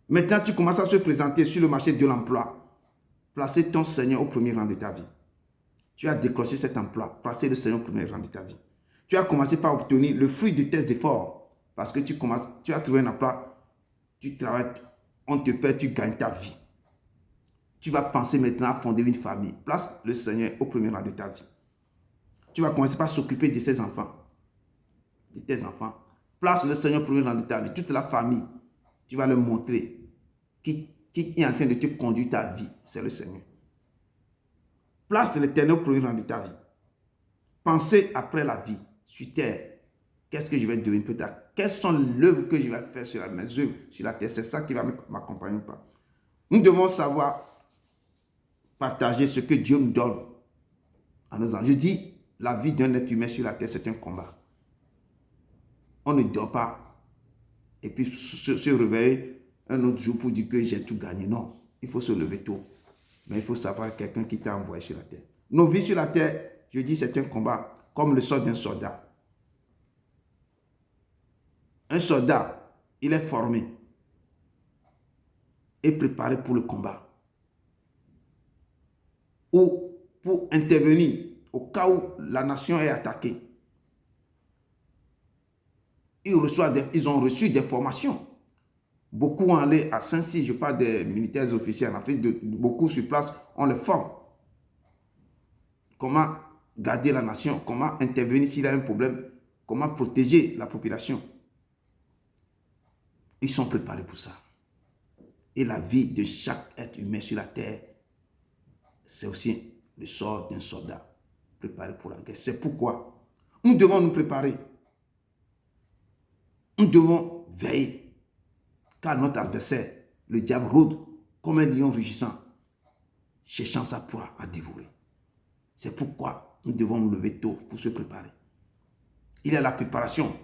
Maintenant, tu commences à se présenter sur le marché de l'emploi. Placer ton Seigneur au premier rang de ta vie. Tu as décroché cet emploi, placer le Seigneur au premier rang de ta vie. Tu as commencé par obtenir le fruit de tes efforts. Parce que tu as trouvé un emploi, tu travailles, on te paie, tu gagnes ta vie. Tu vas penser maintenant à fonder une famille. Place le Seigneur au premier rang de ta vie. Tu vas commencer par s'occuper de ses enfants. De tes enfants. Place le Seigneur au premier rang de ta vie. Toute la famille, tu vas leur montrer qui est en train de te conduire ta vie. C'est le Seigneur. Place l'Éternel au premier rang de ta vie. Pensez après la vie, sur terre. Qu'est-ce que je vais devenir plus tard? Quelles sont les œuvres que je vais faire sur mes œuvres sur la terre? C'est ça qui va m'accompagner ou pas. Nous devons savoir partager ce que Dieu nous donne à nos enfants. Je dis, la vie d'un être humain sur la terre, c'est un combat. On ne dort pas et puis se réveiller un autre jour pour dire que j'ai tout gagné. Non, il faut se lever tôt. Mais il faut savoir quelqu'un qui t'a envoyé sur la terre. Nos vies sur la terre, je dis, c'est un combat comme le sort d'un soldat. Un soldat, il est formé et préparé pour le combat. Ou pour intervenir au cas où la nation est attaquée. Ils ont reçu des formations. Beaucoup ont allé à Saint-Cyr, je parle des militaires officiels en Afrique, beaucoup sur place, on les forme. Comment garder la nation, comment intervenir s'il y a un problème, comment protéger la population. Ils sont préparés pour ça. Et la vie de chaque être humain sur la terre, c'est aussi le sort d'un soldat préparé pour la guerre. C'est pourquoi nous devons nous préparer. Nous devons veiller. Car notre adversaire, le diable, rôde comme un lion rugissant, cherchant sa proie à dévorer. C'est pourquoi nous devons nous lever tôt pour se préparer. Il y a la préparation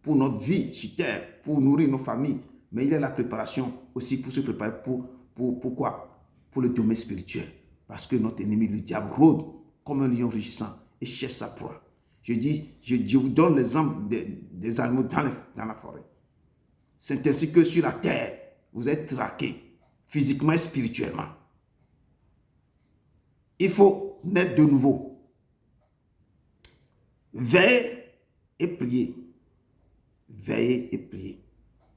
pour notre vie sur terre, pour nourrir nos familles, mais il y a la préparation aussi pour se préparer pour quoi? Pour le domaine spirituel. Parce que notre ennemi, le diable, rôde comme un lion rugissant et cherche sa proie. Je vous donne l'exemple des animaux dans la forêt. C'est ainsi que sur la terre, vous êtes traqués physiquement et spirituellement. Il faut naître de nouveau. Veillez et priez. Veillez et priez.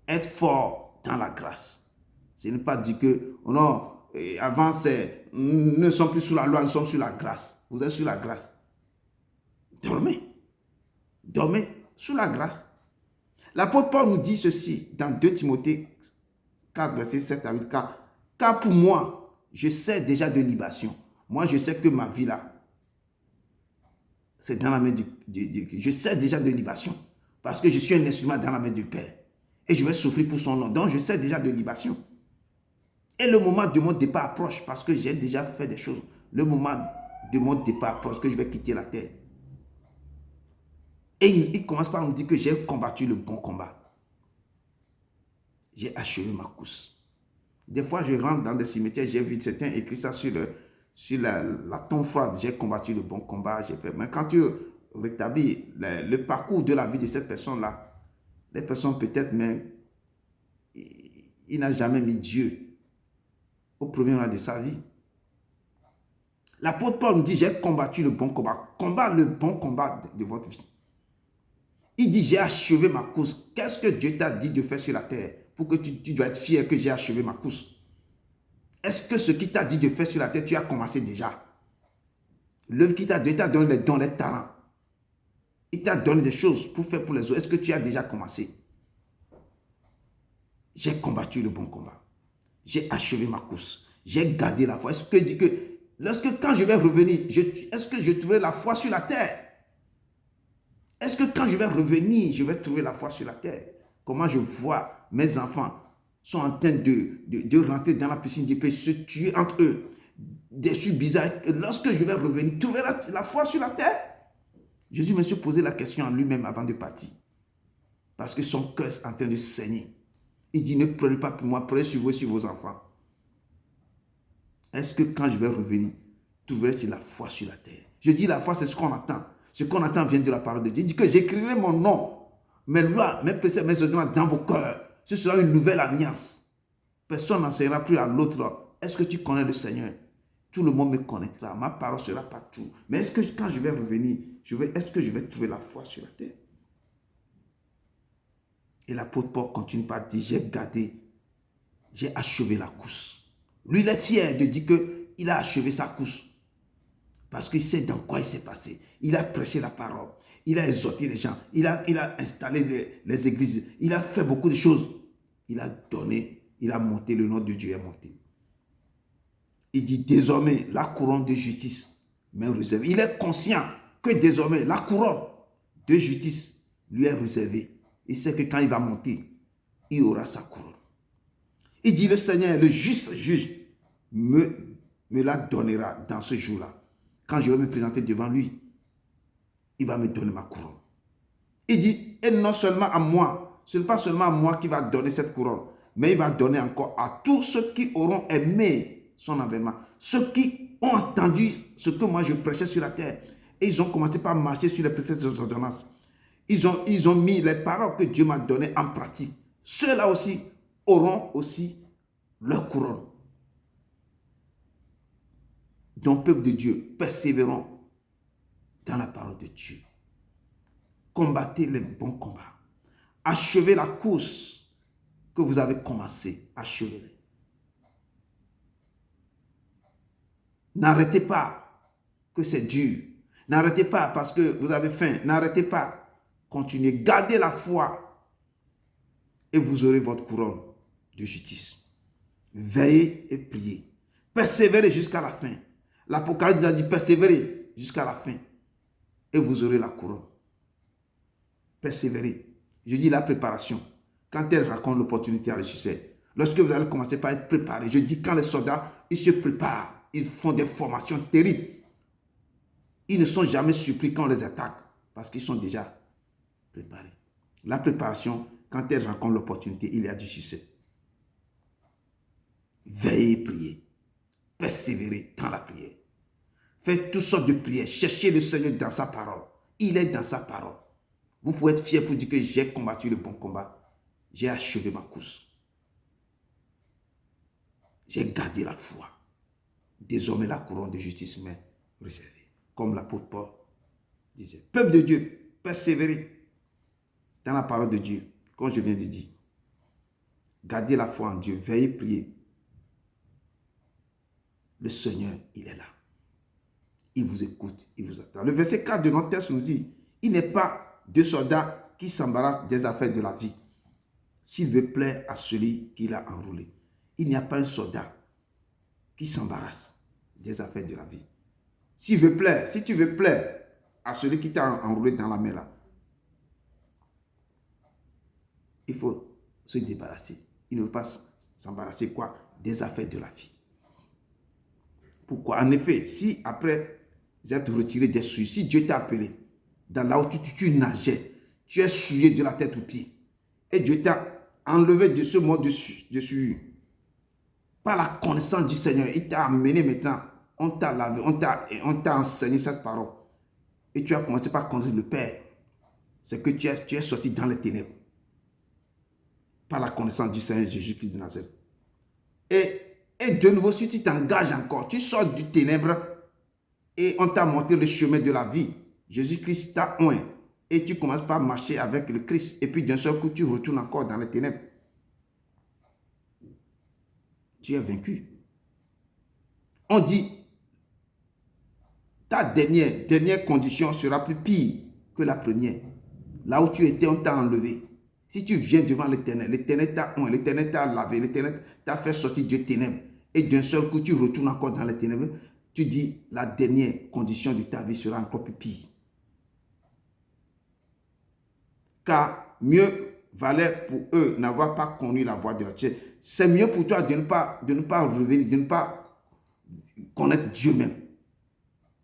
Être fort dans la grâce. Ce n'est pas dire que, oh non, avant, nous ne sommes plus sous la loi, nous sommes sur la grâce. Vous êtes sur la grâce. Dormez. Dormez sous la grâce. L'apôtre Paul nous dit ceci dans 2 Timothée 4, verset 7 à 8. Car pour moi, je sais déjà de libation. Moi, je sais que ma vie là, c'est dans la main du je sais déjà de libation. Parce que je suis un instrument dans la main du Père. Et je vais souffrir pour son nom. Donc, je sais déjà de libation. Et le moment de mon départ approche parce que j'ai déjà fait des choses. Le moment de mon départ approche que je vais quitter la terre. Et il commence par nous dire que j'ai combattu le bon combat. J'ai achevé ma course. Des fois, je rentre dans des cimetières, j'ai vu certains écrire ça sur la tombe froide. J'ai combattu le bon combat, j'ai fait. Mais quand tu rétablis le parcours de la vie de cette personne-là, les personnes peut-être même, il n'a jamais mis Dieu au premier rang de sa vie. L'apôtre Paul nous dit, j'ai combattu le bon combat. Combat le bon combat de votre vie. Il dit, j'ai achevé ma course. Qu'est-ce que Dieu t'a dit de faire sur la terre pour que tu dois être fier que j'ai achevé ma course? Est-ce que ce qu'il t'a dit de faire sur la terre, tu as commencé déjà? L'œuvre qu'il t'a donné, il t'a donné les dons, les talents. Il t'a donné des choses pour faire pour les autres. Est-ce que tu as déjà commencé? J'ai combattu le bon combat. J'ai achevé ma course. J'ai gardé la foi. Est-ce que dit que quand je vais revenir, est-ce que je trouverai la foi sur la terre? Est-ce que quand je vais revenir, je vais trouver la foi sur la terre? Comment je vois mes enfants sont en train de rentrer dans la piscine du péché, se tuer entre eux. Des choses bizarres. Et lorsque je vais revenir, trouver la foi sur la terre? Jésus me suis posé la question à lui-même avant de partir. Parce que son cœur est en train de saigner. Il dit, ne prenez pas pour moi, prenez sur vous et sur vos enfants. Est-ce que quand je vais revenir, trouverai-tu la foi sur la terre? Je dis la foi, c'est ce qu'on attend. Ce qu'on attend vient de la parole de Dieu. Il dit que j'écrirai mon nom, mes lois, mes préceptes, mes ordonnances dans vos cœurs. Ce sera une nouvelle alliance. Personne n'enseignera plus à l'autre. Est-ce que tu connais le Seigneur? Tout le monde me connaîtra. Ma parole sera partout. Mais est-ce que quand je vais revenir, est-ce que je vais trouver la foi sur la terre? Et l'apôtre Paul continue par dire, j'ai gardé, j'ai achevé la course. Lui, il est fier de dire qu'il a achevé sa course. Parce qu'il sait dans quoi il s'est passé. Il a prêché la parole. Il a exhorté les gens. Il a installé les églises. Il a fait beaucoup de choses. Il a donné, il a monté, le nom de Dieu est monté. Il dit désormais, la couronne de justice m'est réservée. Il est conscient que désormais, la couronne de justice lui est réservée. Il sait que quand il va monter, il aura sa couronne. Il dit, le Seigneur, le juste juge, me la donnera dans ce jour-là. Quand je vais me présenter devant lui, il va me donner ma couronne. Il dit, et non seulement à moi, ce n'est pas seulement à moi qui va donner cette couronne, mais il va donner encore à tous ceux qui auront aimé son avènement, ceux qui ont entendu ce que moi je prêchais sur la terre, et ils ont commencé par marcher sur les préceptes des ordonnances. Ils ont mis les paroles que Dieu m'a données en pratique. Ceux-là aussi auront aussi leur couronne. Donc, peuple de Dieu, persévérons dans la parole de Dieu. Combattez les bons combats. Achevez la course que vous avez commencée. Achevez-la. N'arrêtez pas que c'est dur. N'arrêtez pas parce que vous avez faim. N'arrêtez pas. Continuez. Gardez la foi et vous aurez votre couronne de justice. Veillez et priez. Persévérez jusqu'à la fin. L'Apocalypse nous a dit persévérez jusqu'à la fin et vous aurez la couronne. Persévérez. Je dis la préparation. Quand elle raconte l'opportunité à le succès, lorsque vous allez commencer par être préparé, je dis quand les soldats, ils se préparent, ils font des formations terribles. Ils ne sont jamais surpris quand on les attaque parce qu'ils sont déjà préparés. La préparation, quand elle raconte l'opportunité, il y a du succès. Veillez et priez. Persévérez dans la prière. Faites toutes sortes de prières. Cherchez le Seigneur dans sa parole. Il est dans sa parole. Vous pouvez être fier pour dire que j'ai combattu le bon combat. J'ai achevé ma course. J'ai gardé la foi. Désormais, la couronne de justice m'est réservée. Comme l'apôtre Paul disait. Peuple de Dieu, persévérez dans la parole de Dieu. Comme je viens de dire. Gardez la foi en Dieu. Veillez, priez. Le Seigneur, il est là. Il vous écoute, il vous attend. Le verset 4 de notre texte nous dit, il n'est pas de soldat qui s'embarrasse des affaires de la vie, s'il veut plaire à celui qui l'a enrôlé. Il n'y a pas un soldat qui s'embarrasse des affaires de la vie. Si tu veux plaire à celui qui t'a enrôlé dans la mer là, il faut se débarrasser. Il ne veut pas s'embarrasser quoi? Des affaires de la vie. Pourquoi? En effet, si après être retiré des souillures, si Dieu t'a appelé, dans là où tu nageais, tu es souillé de la tête aux pieds, et Dieu t'a enlevé de ce monde de souillure, par la connaissance du Seigneur, il t'a amené maintenant, on t'a lavé, on t'a enseigné cette parole, et tu as commencé par conduire le Père, c'est que tu es sorti dans les ténèbres, par la connaissance du Seigneur Jésus-Christ de Nazareth. Et de nouveau, si tu t'engages encore, tu sors du ténèbre et on t'a montré le chemin de la vie. Jésus-Christ t'a oint et tu commences par marcher avec le Christ et puis d'un seul coup, tu retournes encore dans les ténèbres. Tu es vaincu. On dit, ta dernière condition sera plus pire que la première. Là où tu étais, on t'a enlevé. Si tu viens devant l'Éternel t'a oint, l'Éternel t'a lavé, l'Éternel t'a fait sortir du ténèbre. Et d'un seul coup, tu retournes encore dans les ténèbres. Tu dis, la dernière condition de ta vie sera encore plus pire. Car mieux valait pour eux n'avoir pas connu la voie de la Dieu. C'est mieux pour toi de ne pas revenir, de ne pas connaître Dieu même.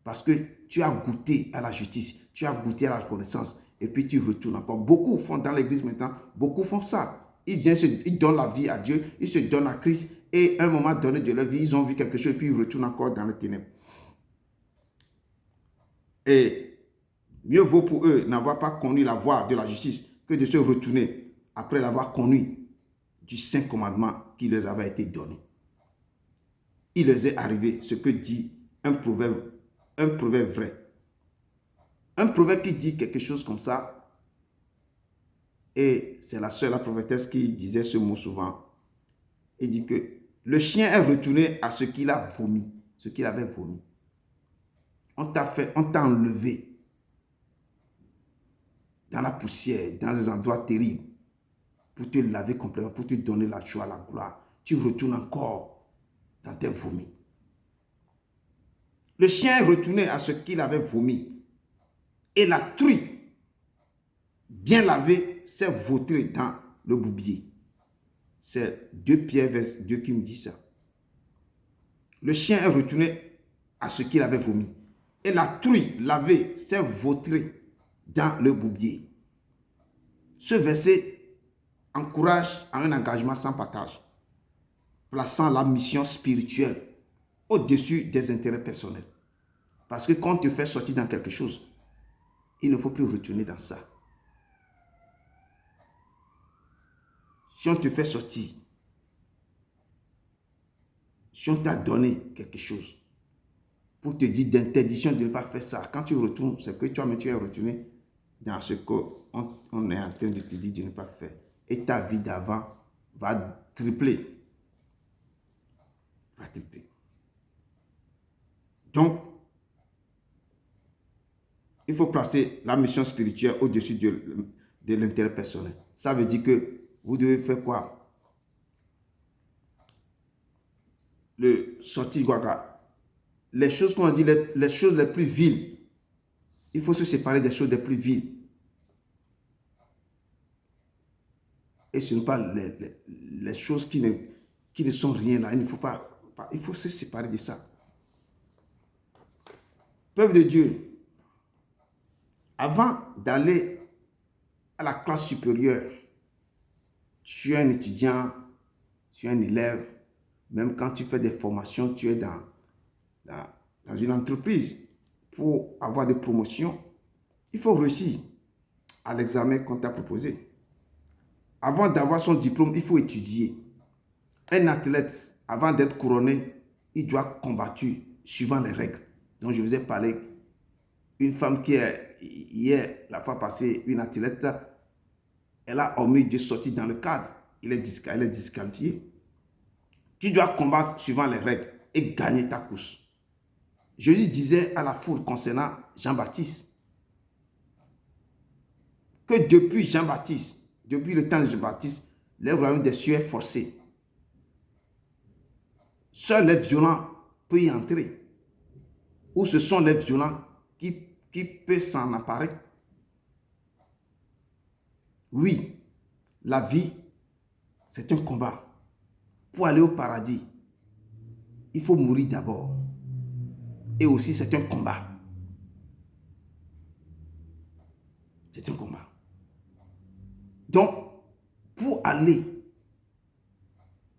Parce que tu as goûté à la justice, tu as goûté à la reconnaissance. Et puis tu retournes encore. Beaucoup font dans l'église maintenant, beaucoup font ça. Ils donnent la vie à Dieu, ils se donnent à Christ. Et à un moment donné de leur vie, ils ont vu quelque chose et puis ils retournent encore dans les ténèbres. Et mieux vaut pour eux n'avoir pas connu la voie de la justice que de se retourner après l'avoir connu du saint commandement qui leur avait été donné. Il leur est arrivé ce que dit un proverbe vrai. Un proverbe qui dit quelque chose comme ça, et c'est la sœur, la prophétesse, qui disait ce mot souvent. Il dit que le chien est retourné à ce qu'il a vomi, ce qu'il avait vomi. On t'a enlevé. dans la poussière, dans des endroits terribles, pour te laver complètement, pour te donner la joie, la gloire. Tu retournes encore dans tes vomis. Le chien est retourné à ce qu'il avait vomi. Et la truie, bien lavée, s'est vautrée dans le boubier. C'est 2 Pierre, verset 2 qui me dit ça. Le chien est retourné à ce qu'il avait vomi. Et la truie lavée s'est vautrée dans le boubier. Ce verset encourage à un engagement sans partage, plaçant la mission spirituelle au-dessus des intérêts personnels. Parce que quand tu te fais sortir dans quelque chose, il ne faut plus retourner dans ça. Si on te fait sortir, si on t'a donné quelque chose pour te dire d'interdiction de ne pas faire ça, quand tu retournes, c'est que toi-même tu es retourné dans ce qu'on est en train de te dire de ne pas faire. Et ta vie d'avant va tripler. Va tripler. Donc, il faut placer la mission spirituelle au-dessus de l'intérêt personnel. Ça veut dire que vous devez faire quoi? Le sortir guaga. Les choses qu'on a dit, les choses les plus viles. Il faut se séparer des choses les plus viles. Et ce ne sont pas les choses qui ne sont rien là. Il ne faut pas. Il faut se séparer de ça. Peuple de Dieu, avant d'aller à la classe supérieure, tu es un étudiant, tu es un élève, même quand tu fais des formations, tu es dans une entreprise pour avoir des promotions, il faut réussir à l'examen qu'on t'a proposé. Avant d'avoir son diplôme, il faut étudier. Un athlète, avant d'être couronné, il doit combattre suivant les règles. Donc, je vous ai parlé, une femme qui est, hier, la fois passée, une athlète, elle a omis de sortir dans le cadre. Elle est disqualifiée. Tu dois combattre suivant les règles et gagner ta course. Je lui disais à la foule concernant Jean-Baptiste que depuis Jean-Baptiste, depuis le temps de Jean-Baptiste, le royaume des cieux est forcé. Seuls les violents peuvent y entrer. Ou ce sont les violents qui peuvent s'en emparer. Oui, la vie, c'est un combat. Pour aller au paradis, il faut mourir d'abord. Et aussi, c'est un combat. C'est un combat. Donc, pour aller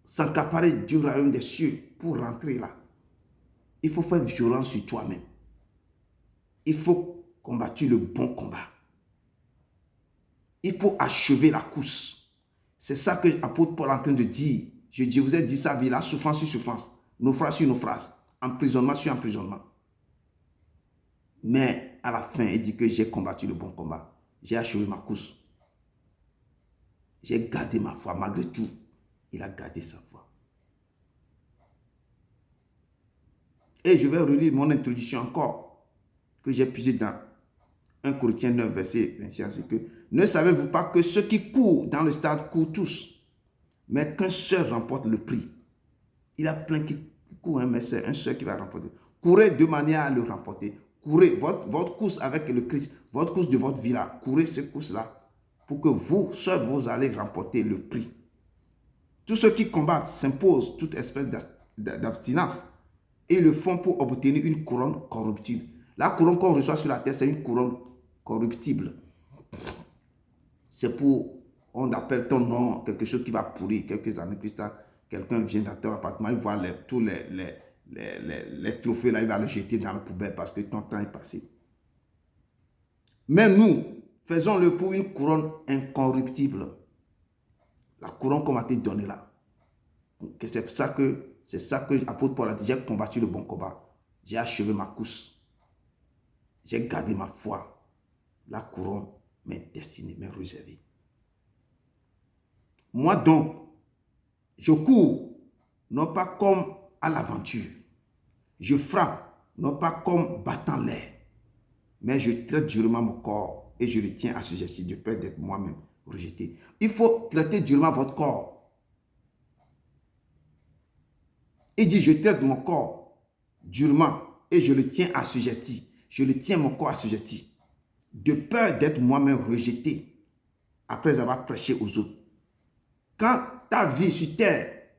s'accaparer du royaume des cieux, pour rentrer là, il faut faire violence sur toi-même. Il faut combattre le bon combat. Il faut achever la course. C'est ça que l'apôtre Paul est en train de dire. Je vous ai dit ça, vie là, souffrance sur souffrance, naufrage sur naufrage, emprisonnement sur emprisonnement. Mais à la fin, il dit que j'ai combattu le bon combat. J'ai achevé ma course. J'ai gardé ma foi. Malgré tout, il a gardé sa foi. Et je vais relire mon introduction encore, que j'ai puisé dans 1 Corinthiens 9, verset 26. C'est que ne savez-vous pas que ceux qui courent dans le stade courent tous, mais qu'un seul remporte le prix. Il y a plein qui courent, mais c'est un seul qui va remporter. Courez de manière à le remporter. Courez votre course avec le Christ, votre course de votre vie là. Courez cette course-là pour que vous, seuls, vous allez remporter le prix. Tous ceux qui combattent s'imposent toute espèce d'abstinence et le font pour obtenir une couronne corruptible. La couronne qu'on reçoit sur la terre, c'est une couronne corruptible. C'est pour, on appelle ton nom, quelque chose qui va pourrir. Quelques années plus tard, quelqu'un vient dans ton appartement, il voit tous les trophées là, il va les jeter dans la poubelle parce que ton temps est passé. Mais nous, faisons-le pour une couronne incorruptible. La couronne qu'on m'a été donnée là. C'est ça que l'apôtre Paul a dit, j'ai combattu le bon combat. J'ai achevé ma course. J'ai gardé ma foi. La couronne m'est destinée, m'est réservée. Moi donc, je cours, non pas comme à l'aventure. Je frappe, non pas comme battant l'air. Mais je traite durement mon corps et je le tiens assujetti de peur d'être moi-même rejeté. Il faut traiter durement votre corps. Il dit, je traite mon corps durement et je le tiens assujetti. Je le tiens mon corps assujetti de peur d'être moi-même rejeté après avoir prêché aux autres. Quand ta vie sur terre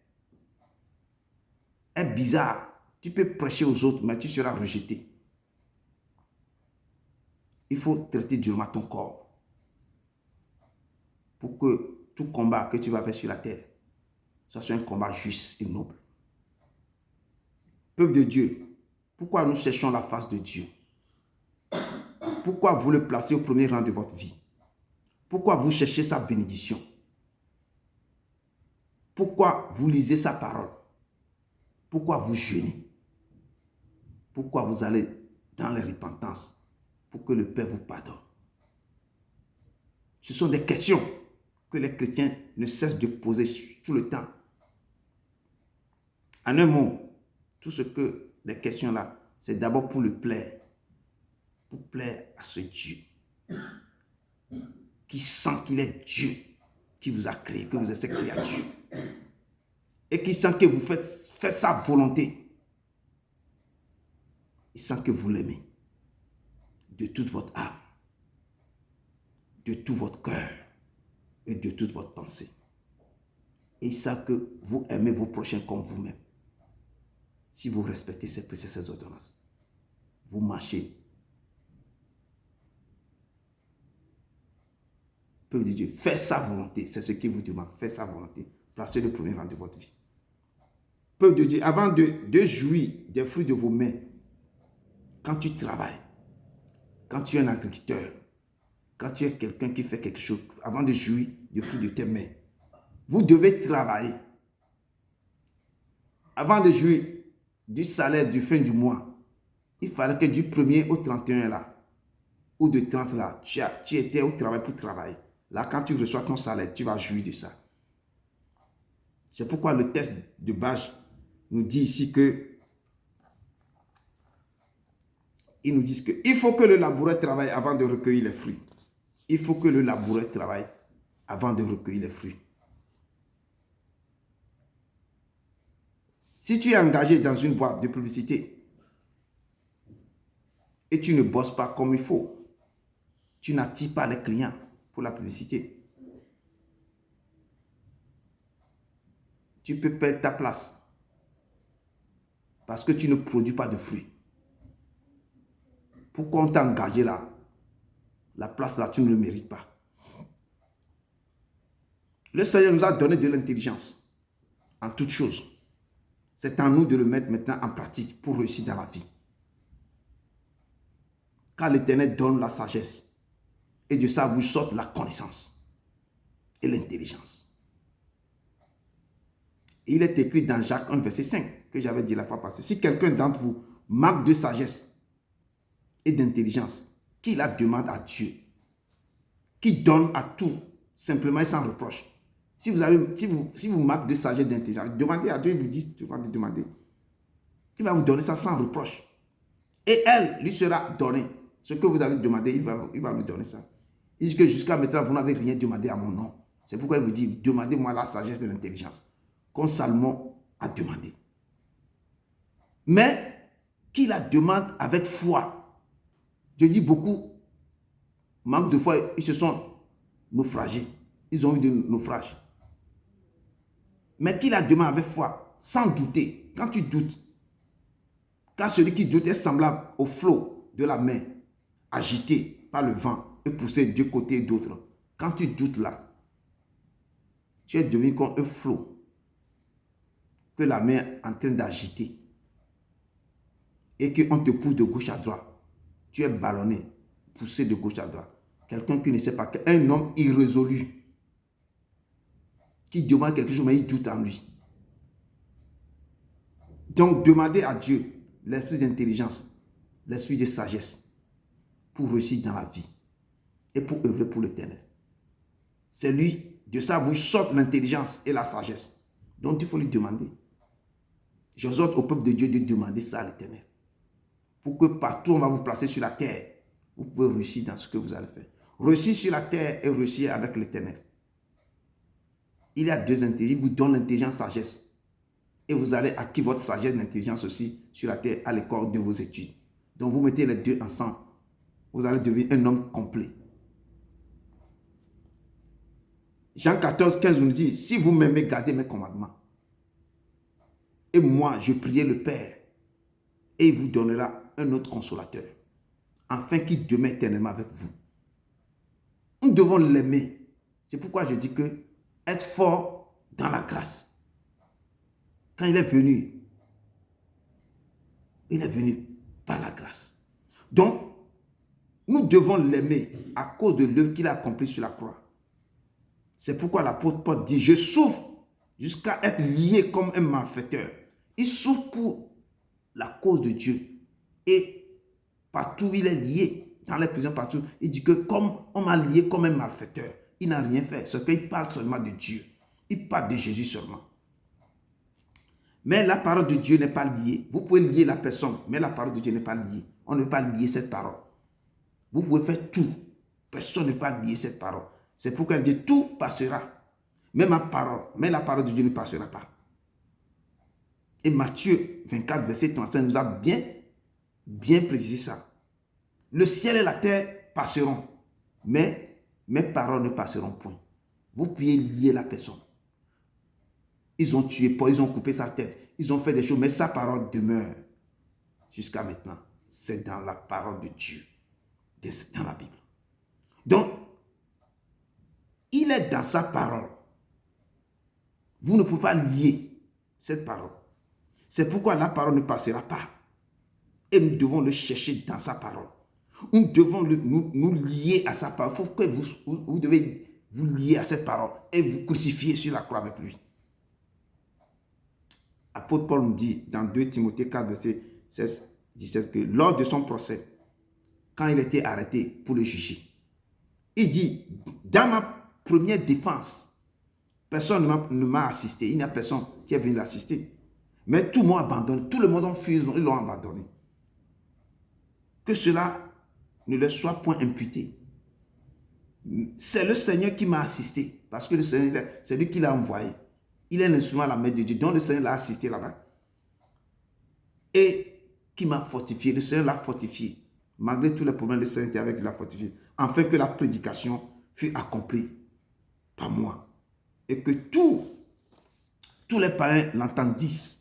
est bizarre, tu peux prêcher aux autres, mais tu seras rejeté. Il faut traiter durement ton corps pour que tout combat que tu vas faire sur la terre, soit un combat juste et noble. Peuple de Dieu, pourquoi nous cherchons la face de Dieu? Pourquoi vous le placez au premier rang de votre vie? Pourquoi vous cherchez sa bénédiction? Pourquoi vous lisez sa parole? Pourquoi vous jeûnez? Pourquoi vous allez dans la repentance pour que le Père vous pardonne? Ce sont des questions que les chrétiens ne cessent de poser tout le temps. En un mot, tout ce que les questions-là, c'est d'abord pour le plaire. Pour plaire à ce Dieu qui sent qu'il est Dieu, qui vous a créé, que vous êtes ses créatures. Et qui sent que vous faites sa volonté. Il sent que vous l'aimez de toute votre âme, de tout votre cœur et de toute votre pensée. Et il sent que vous aimez vos prochains comme vous-même. Si vous respectez ces préceptes, ces ordonnances, vous marchez. Peuple de Dieu, faites sa volonté. C'est ce qu'il vous demande. Faites sa volonté. Placez le premier rang de votre vie. Peuple de Dieu, avant de jouir des fruits de vos mains, quand tu travailles, quand tu es un agriculteur, quand tu es quelqu'un qui fait quelque chose, avant de jouir des fruits de tes mains, vous devez travailler. Avant de jouir du salaire du fin du mois, il fallait que du 1er au 31 là, ou de 30 là, tu étais au travail pour travailler. Là, quand tu reçois ton salaire, tu vas jouir de ça. C'est pourquoi le texte de Bâche nous dit ici que ils nous disent qu'il faut que le laboureur travaille avant de recueillir les fruits. Il faut que le laboureur travaille avant de recueillir les fruits. Si tu es engagé dans une boîte de publicité et tu ne bosses pas comme il faut, tu n'attires pas les clients pour la publicité, tu peux perdre ta place parce que tu ne produis pas de fruits. Pourquoi on t'a engagé là? La place là, tu ne le mérites pas. Le Seigneur nous a donné de l'intelligence en toutes choses. C'est à nous de le mettre maintenant en pratique pour réussir dans la vie. Car l'Éternel donne la sagesse. Et de ça vous sorte la connaissance et l'intelligence. Il est écrit dans Jacques 1, verset 5, que j'avais dit la fois passée. Si quelqu'un d'entre vous manque de sagesse et d'intelligence, qu'il la demande à Dieu, qui donne à tout, simplement et sans reproche. Si vous manquez de sagesse et d'intelligence, demandez à Dieu, il vous dit, tu vas lui demander. Il va vous donner ça sans reproche. Et elle lui sera donnée. Ce que vous avez demandé, il va vous donner ça. Il dit que jusqu'à maintenant, vous n'avez rien demandé à mon nom. C'est pourquoi il vous dit, demandez-moi la sagesse et l'intelligence, comme Salomon a demandé. Mais qu'il la demande avec foi. Je dis beaucoup, manque de foi, ils se sont naufragés. Ils ont eu des naufrages. Mais qu'il la demande avec foi, sans douter. Quand tu doutes, car celui qui doute est semblable au flot de la mer, agité par le vent et poussé d'un côté et d'autre. Quand tu doutes là, tu es devenu comme un flot que la mer est en train d'agiter et qu'on te pousse de gauche à droite. Tu es ballonné, poussé de gauche à droite. Quelqu'un qui ne sait pas, un homme irrésolu qui demande quelque chose mais il doute en lui. Donc demandez à Dieu l'esprit d'intelligence, l'esprit de sagesse pour réussir dans la vie et pour œuvrer pour l'Éternel. C'est lui, de ça vous sorte l'intelligence et la sagesse. Donc il faut lui demander. J'exhorte au peuple de Dieu de demander ça à l'Éternel. Pour que partout on va vous placer sur la terre, vous pouvez réussir dans ce que vous allez faire. Réussir sur la terre et réussir avec l'Éternel. Il y a deux intelligences. Il vous donne l'intelligence, sagesse. Et vous allez acquérir votre sagesse, l'intelligence aussi sur la terre à l'école de vos études. Donc vous mettez les deux ensemble. Vous allez devenir un homme complet. Jean 14, 15 nous dit, si vous m'aimez, gardez mes commandements. Et moi, je priais le Père, et il vous donnera un autre consolateur, afin qu'il demeure éternellement avec vous. Nous devons l'aimer. C'est pourquoi je dis que être fort dans la grâce. Quand il est venu par la grâce. Donc, nous devons l'aimer à cause de l'œuvre qu'il a accomplie sur la croix. C'est pourquoi l'apôtre Paul dit, je souffre jusqu'à être lié comme un malfaiteur. Il souffre pour la cause de Dieu. Et partout il est lié, dans les prisons partout, il dit que comme on m'a lié comme un malfaiteur, il n'a rien fait. C'est qu'il parle seulement de Dieu. Il parle de Jésus seulement. Mais la parole de Dieu n'est pas liée. Vous pouvez lier la personne, mais la parole de Dieu n'est pas liée. On ne peut pas lier cette parole. Vous pouvez faire tout. Personne ne peut pas lier cette parole. C'est pourquoi il dit tout passera. Mais ma parole, mais la parole de Dieu ne passera pas. Et Matthieu 24, verset 35 nous a bien précisé ça. Le ciel et la terre passeront, mais mes paroles ne passeront point. Vous pouvez lier la personne. Ils ont tué Paul, ils ont coupé sa tête, ils ont fait des choses, mais sa parole demeure jusqu'à maintenant. C'est dans la parole de Dieu, c'est dans la Bible. Donc, il est dans sa parole. Vous ne pouvez pas lier cette parole. C'est pourquoi la parole ne passera pas. Et nous devons le chercher dans sa parole. Nous devons nous lier à sa parole. Il faut que vous devez vous lier à cette parole et vous crucifier sur la croix avec lui. Apôtre Paul nous dit dans 2 Timothée 4, verset 16, 17 que lors de son procès, quand il était arrêté pour le juger, il dit, dans ma première défense, personne ne m'a assisté. Il n'y a personne qui est venu l'assister. Mais tout le monde a abandonné. Tout le monde a fui, ils l'ont abandonné. Que cela ne leur soit point imputé. C'est le Seigneur qui m'a assisté. Parce que le Seigneur, c'est lui qui l'a envoyé. Il est l'instrument à la main de Dieu. Donc le Seigneur l'a assisté là-bas. Et qui m'a fortifié. Le Seigneur l'a fortifié. Malgré tous les problèmes, le Seigneur était avec lui, il l'a fortifié. Afin que la prédication fût accomplie par moi. Et que tous les païens l'entendissent.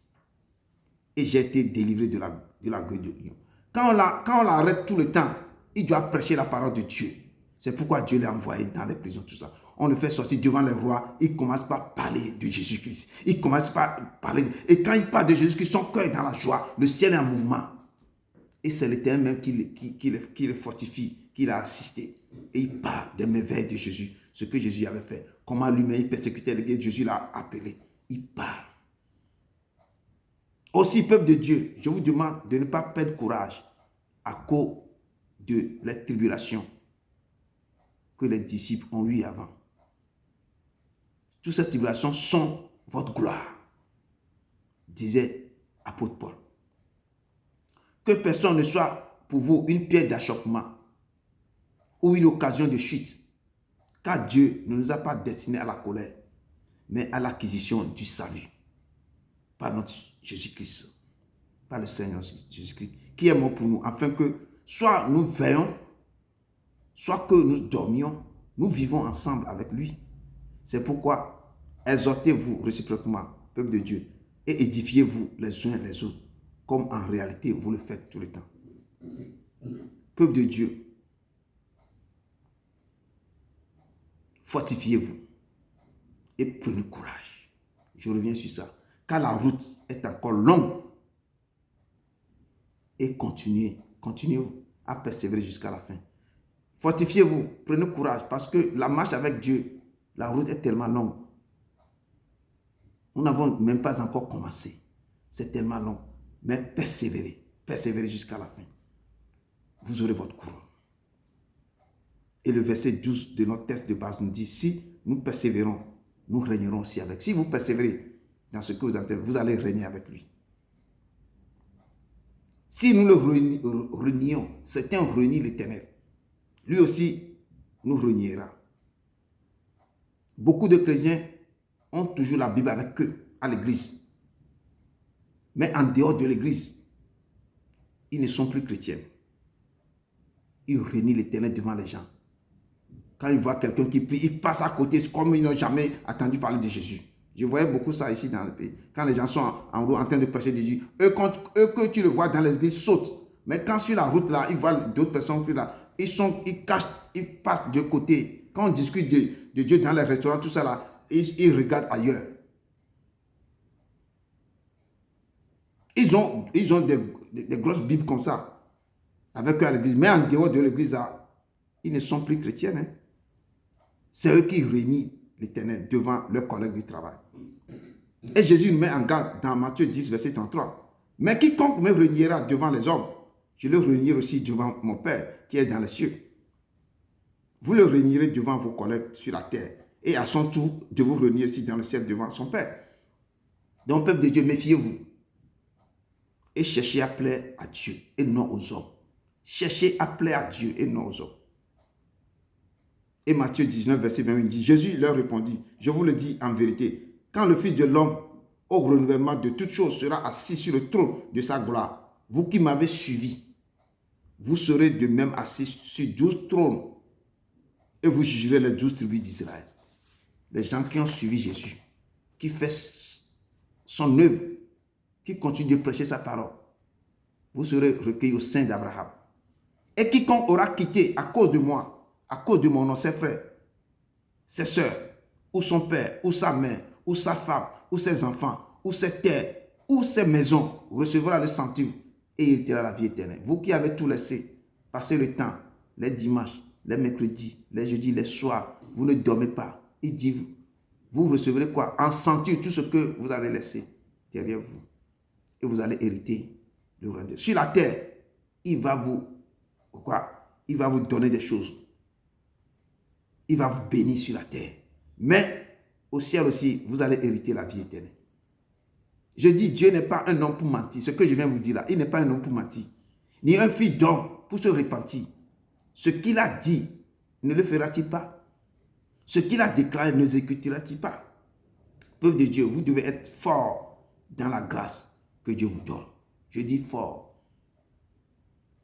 Et j'ai été délivré de la gueule de lion. Quand on l'arrête tout le temps, il doit prêcher la parole de Dieu. C'est pourquoi Dieu l'a envoyé dans les prisons, tout ça. On le fait sortir devant les rois, il commence par parler de Jésus-Christ. Il commence par parler. Et quand il parle de Jésus-Christ, son cœur est dans la joie. Le ciel est en mouvement. Et c'est l'Éternel même qui le fortifie, qui l'a assisté. Et il parle des merveilles de Jésus, ce que Jésus avait fait. Comment lui-même il persécutait les guerres, Jésus l'a appelé. Il parle. Aussi, peuple de Dieu, je vous demande de ne pas perdre courage à cause de la tribulation que les disciples ont eu avant. Toutes ces tribulations sont votre gloire, disait apôtre Paul. Que personne ne soit pour vous une pierre d'achoppement ou une occasion de chute, car Dieu ne nous a pas destinés à la colère, mais à l'acquisition du salut par notre Jésus-Christ, par le Seigneur Jésus-Christ, qui est mort pour nous, afin que soit nous veillons, soit que nous dormions, nous vivons ensemble avec lui. C'est pourquoi exhortez-vous réciproquement, peuple de Dieu, et édifiez-vous les uns les autres, comme en réalité vous le faites tout le temps. Peuple de Dieu, fortifiez-vous et prenez courage. Je reviens sur ça. Car la route est encore longue. Et continuez à persévérer jusqu'à la fin. Fortifiez-vous, prenez courage, parce que la marche avec Dieu, la route est tellement longue. Nous n'avons même pas encore commencé. C'est tellement long. Mais persévérez jusqu'à la fin. Vous aurez votre couronne. Et le verset 12 de notre texte de base nous dit, si nous persévérons, nous régnerons aussi avec. Si vous persévérez dans ce que vous entendez, vous allez régner avec lui. Si nous le renions, certains renient l'Éternel. Lui aussi nous reniera. Beaucoup de chrétiens ont toujours la Bible avec eux à l'église. Mais en dehors de l'église, ils ne sont plus chrétiens. Ils renient l'Éternel devant les gens. Quand ils voient quelqu'un qui prie, ils passent à côté comme ils n'ont jamais entendu parler de Jésus. Je voyais beaucoup ça ici dans le pays. Quand les gens sont en route en train de prêcher de Dieu, eux, que tu le vois dans l'église, sautent. Mais quand sur la route là, ils voient d'autres personnes plus là, ils cachent, ils passent de côté. Quand on discute de Dieu dans les restaurants, tout ça là, ils regardent ailleurs. Ils ont des grosses Bibles comme ça, avec eux à l'église. Mais en dehors de l'église là, ils ne sont plus chrétiens. Hein. C'est eux qui renient l'Éternel devant leurs collègues du travail. Et Jésus nous met en garde dans Matthieu 10, verset 33. Mais quiconque me reniera devant les hommes, je le renierai aussi devant mon Père qui est dans les cieux. Vous le renierez devant vos collègues sur la terre. Et à son tour, de vous renier aussi dans le ciel devant son Père. Donc, peuple de Dieu, méfiez-vous. Et cherchez à plaire à Dieu et non aux hommes. Cherchez à plaire à Dieu et non aux hommes. Et Matthieu 19, verset 28 dit, Jésus leur répondit, je vous le dis en vérité, quand le Fils de l'homme, au renouvellement de toutes choses, sera assis sur le trône de sa gloire, vous qui m'avez suivi, vous serez de même assis sur 12 trônes et vous jugerez les 12 tribus d'Israël. Les gens qui ont suivi Jésus, qui fait son œuvre, qui continue de prêcher sa parole, vous serez recueillis au sein d'Abraham. Et quiconque aura quitté à cause de moi, à cause de mon nom, ses frères, ses soeurs, ou son père, ou sa mère, ou sa femme, ou ses enfants, ou ses terres, ou ses maisons, recevra le centuple et héritera la vie éternelle. Vous qui avez tout laissé, passez le temps, les dimanches, les mercredis, les jeudis, les soirs, vous ne dormez pas. Il dit, vous recevrez quoi? En centuple, tout ce que vous avez laissé derrière vous. Et vous allez hériter le royaume de Dieu. Sur la terre, il va vous donner des choses. Il va vous bénir sur la terre. Mais au ciel aussi, vous allez hériter la vie éternelle. Je dis, Dieu n'est pas un homme pour mentir. Ce que je viens vous dire là, il n'est pas un homme pour mentir. Ni un fils d'homme pour se repentir. Ce qu'il a dit, ne le fera-t-il pas? Ce qu'il a déclaré, ne l'exécutera-t-il pas? Peuple de Dieu, vous devez être fort dans la grâce que Dieu vous donne. Je dis fort.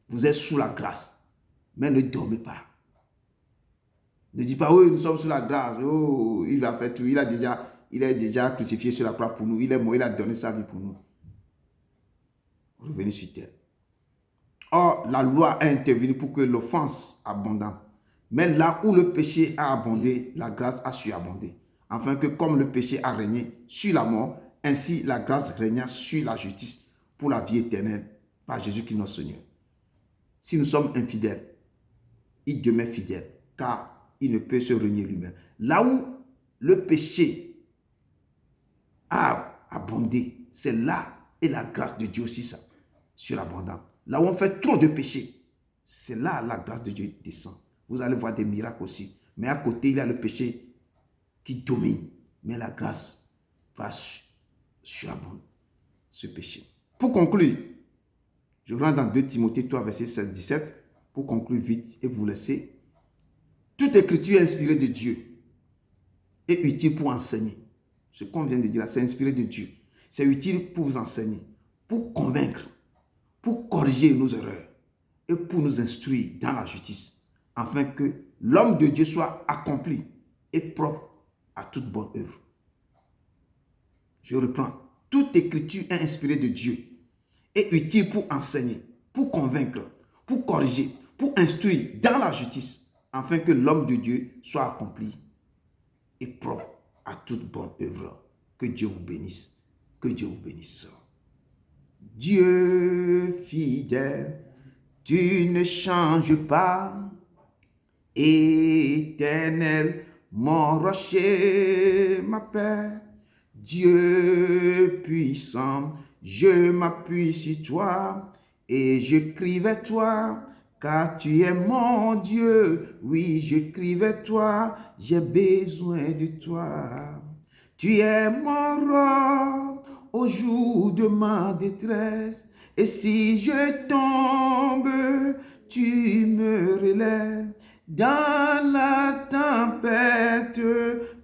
Vous êtes sous la grâce, mais ne dormez pas. Ne dites pas, oui, nous sommes sous la grâce. Oh, il va faire tout. Il est déjà crucifié sur la croix pour nous. Il est mort, il a donné sa vie pour nous. Revenez sur terre. Or, la loi a intervenu pour que l'offense abonde. Mais là où le péché a abondé, la grâce a surabondé. Afin que comme le péché a régné sur la mort, ainsi la grâce régna sur la justice pour la vie éternelle par Jésus-Christ notre Seigneur. Si nous sommes infidèles, il demeure fidèle, car il ne peut se renier lui-même. Là où le péché a abondé, c'est là et la grâce de Dieu aussi ça, surabondante. Là où on fait trop de péché, c'est là la grâce de Dieu descend. Vous allez voir des miracles aussi. Mais à côté, il y a le péché qui domine. Mais la grâce va surabonder ce péché. Pour conclure, je rentre dans 2 Timothée 3, verset 16-17, pour conclure vite et vous laisser. Toute écriture est inspirée de Dieu et utile pour enseigner. Ce qu'on vient de dire là, c'est inspiré de Dieu. C'est utile pour vous enseigner, pour convaincre, pour corriger nos erreurs et pour nous instruire dans la justice, afin que l'homme de Dieu soit accompli et propre à toute bonne œuvre. Je reprends. Toute écriture est inspirée de Dieu et utile pour enseigner, pour convaincre, pour corriger, pour instruire dans la justice, afin que l'homme de Dieu soit accompli et propre à toute bonne œuvre. Que Dieu vous bénisse. Que Dieu vous bénisse. Dieu fidèle, tu ne changes pas. Éternel, mon rocher, ma paix. Dieu puissant, je m'appuie sur toi et je crie vers toi, car tu es mon Dieu. Oui, je crie vers toi, j'ai besoin de toi. Tu es mon roi au jour de ma détresse, et si je tombe, tu me relèves Dans la tempête,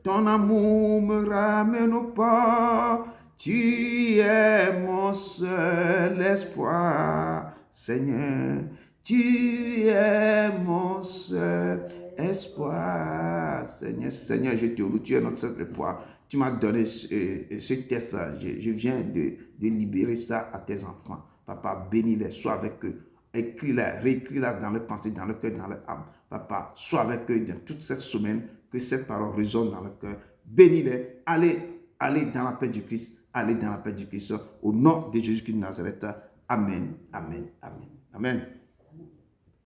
ton amour me ramène au port. Tu es mon seul espoir, Seigneur. Tu es mon seul espoir, Seigneur. Seigneur, je te loue, tu es notre seul espoir. Tu m'as donné ce texte, je viens de libérer ça à tes enfants. Papa, bénis-les, sois avec eux. Écris-la, réécris-la dans leurs pensées, dans le cœur, dans leur âme. Papa, sois avec eux dans toute cette semaine, que cette parole résonne dans le cœur. Bénis-les. Allez dans la paix du Christ. Allez dans la paix du Christ. Au nom de Jésus-Christ de Nazareth. Amen, amen, amen, amen.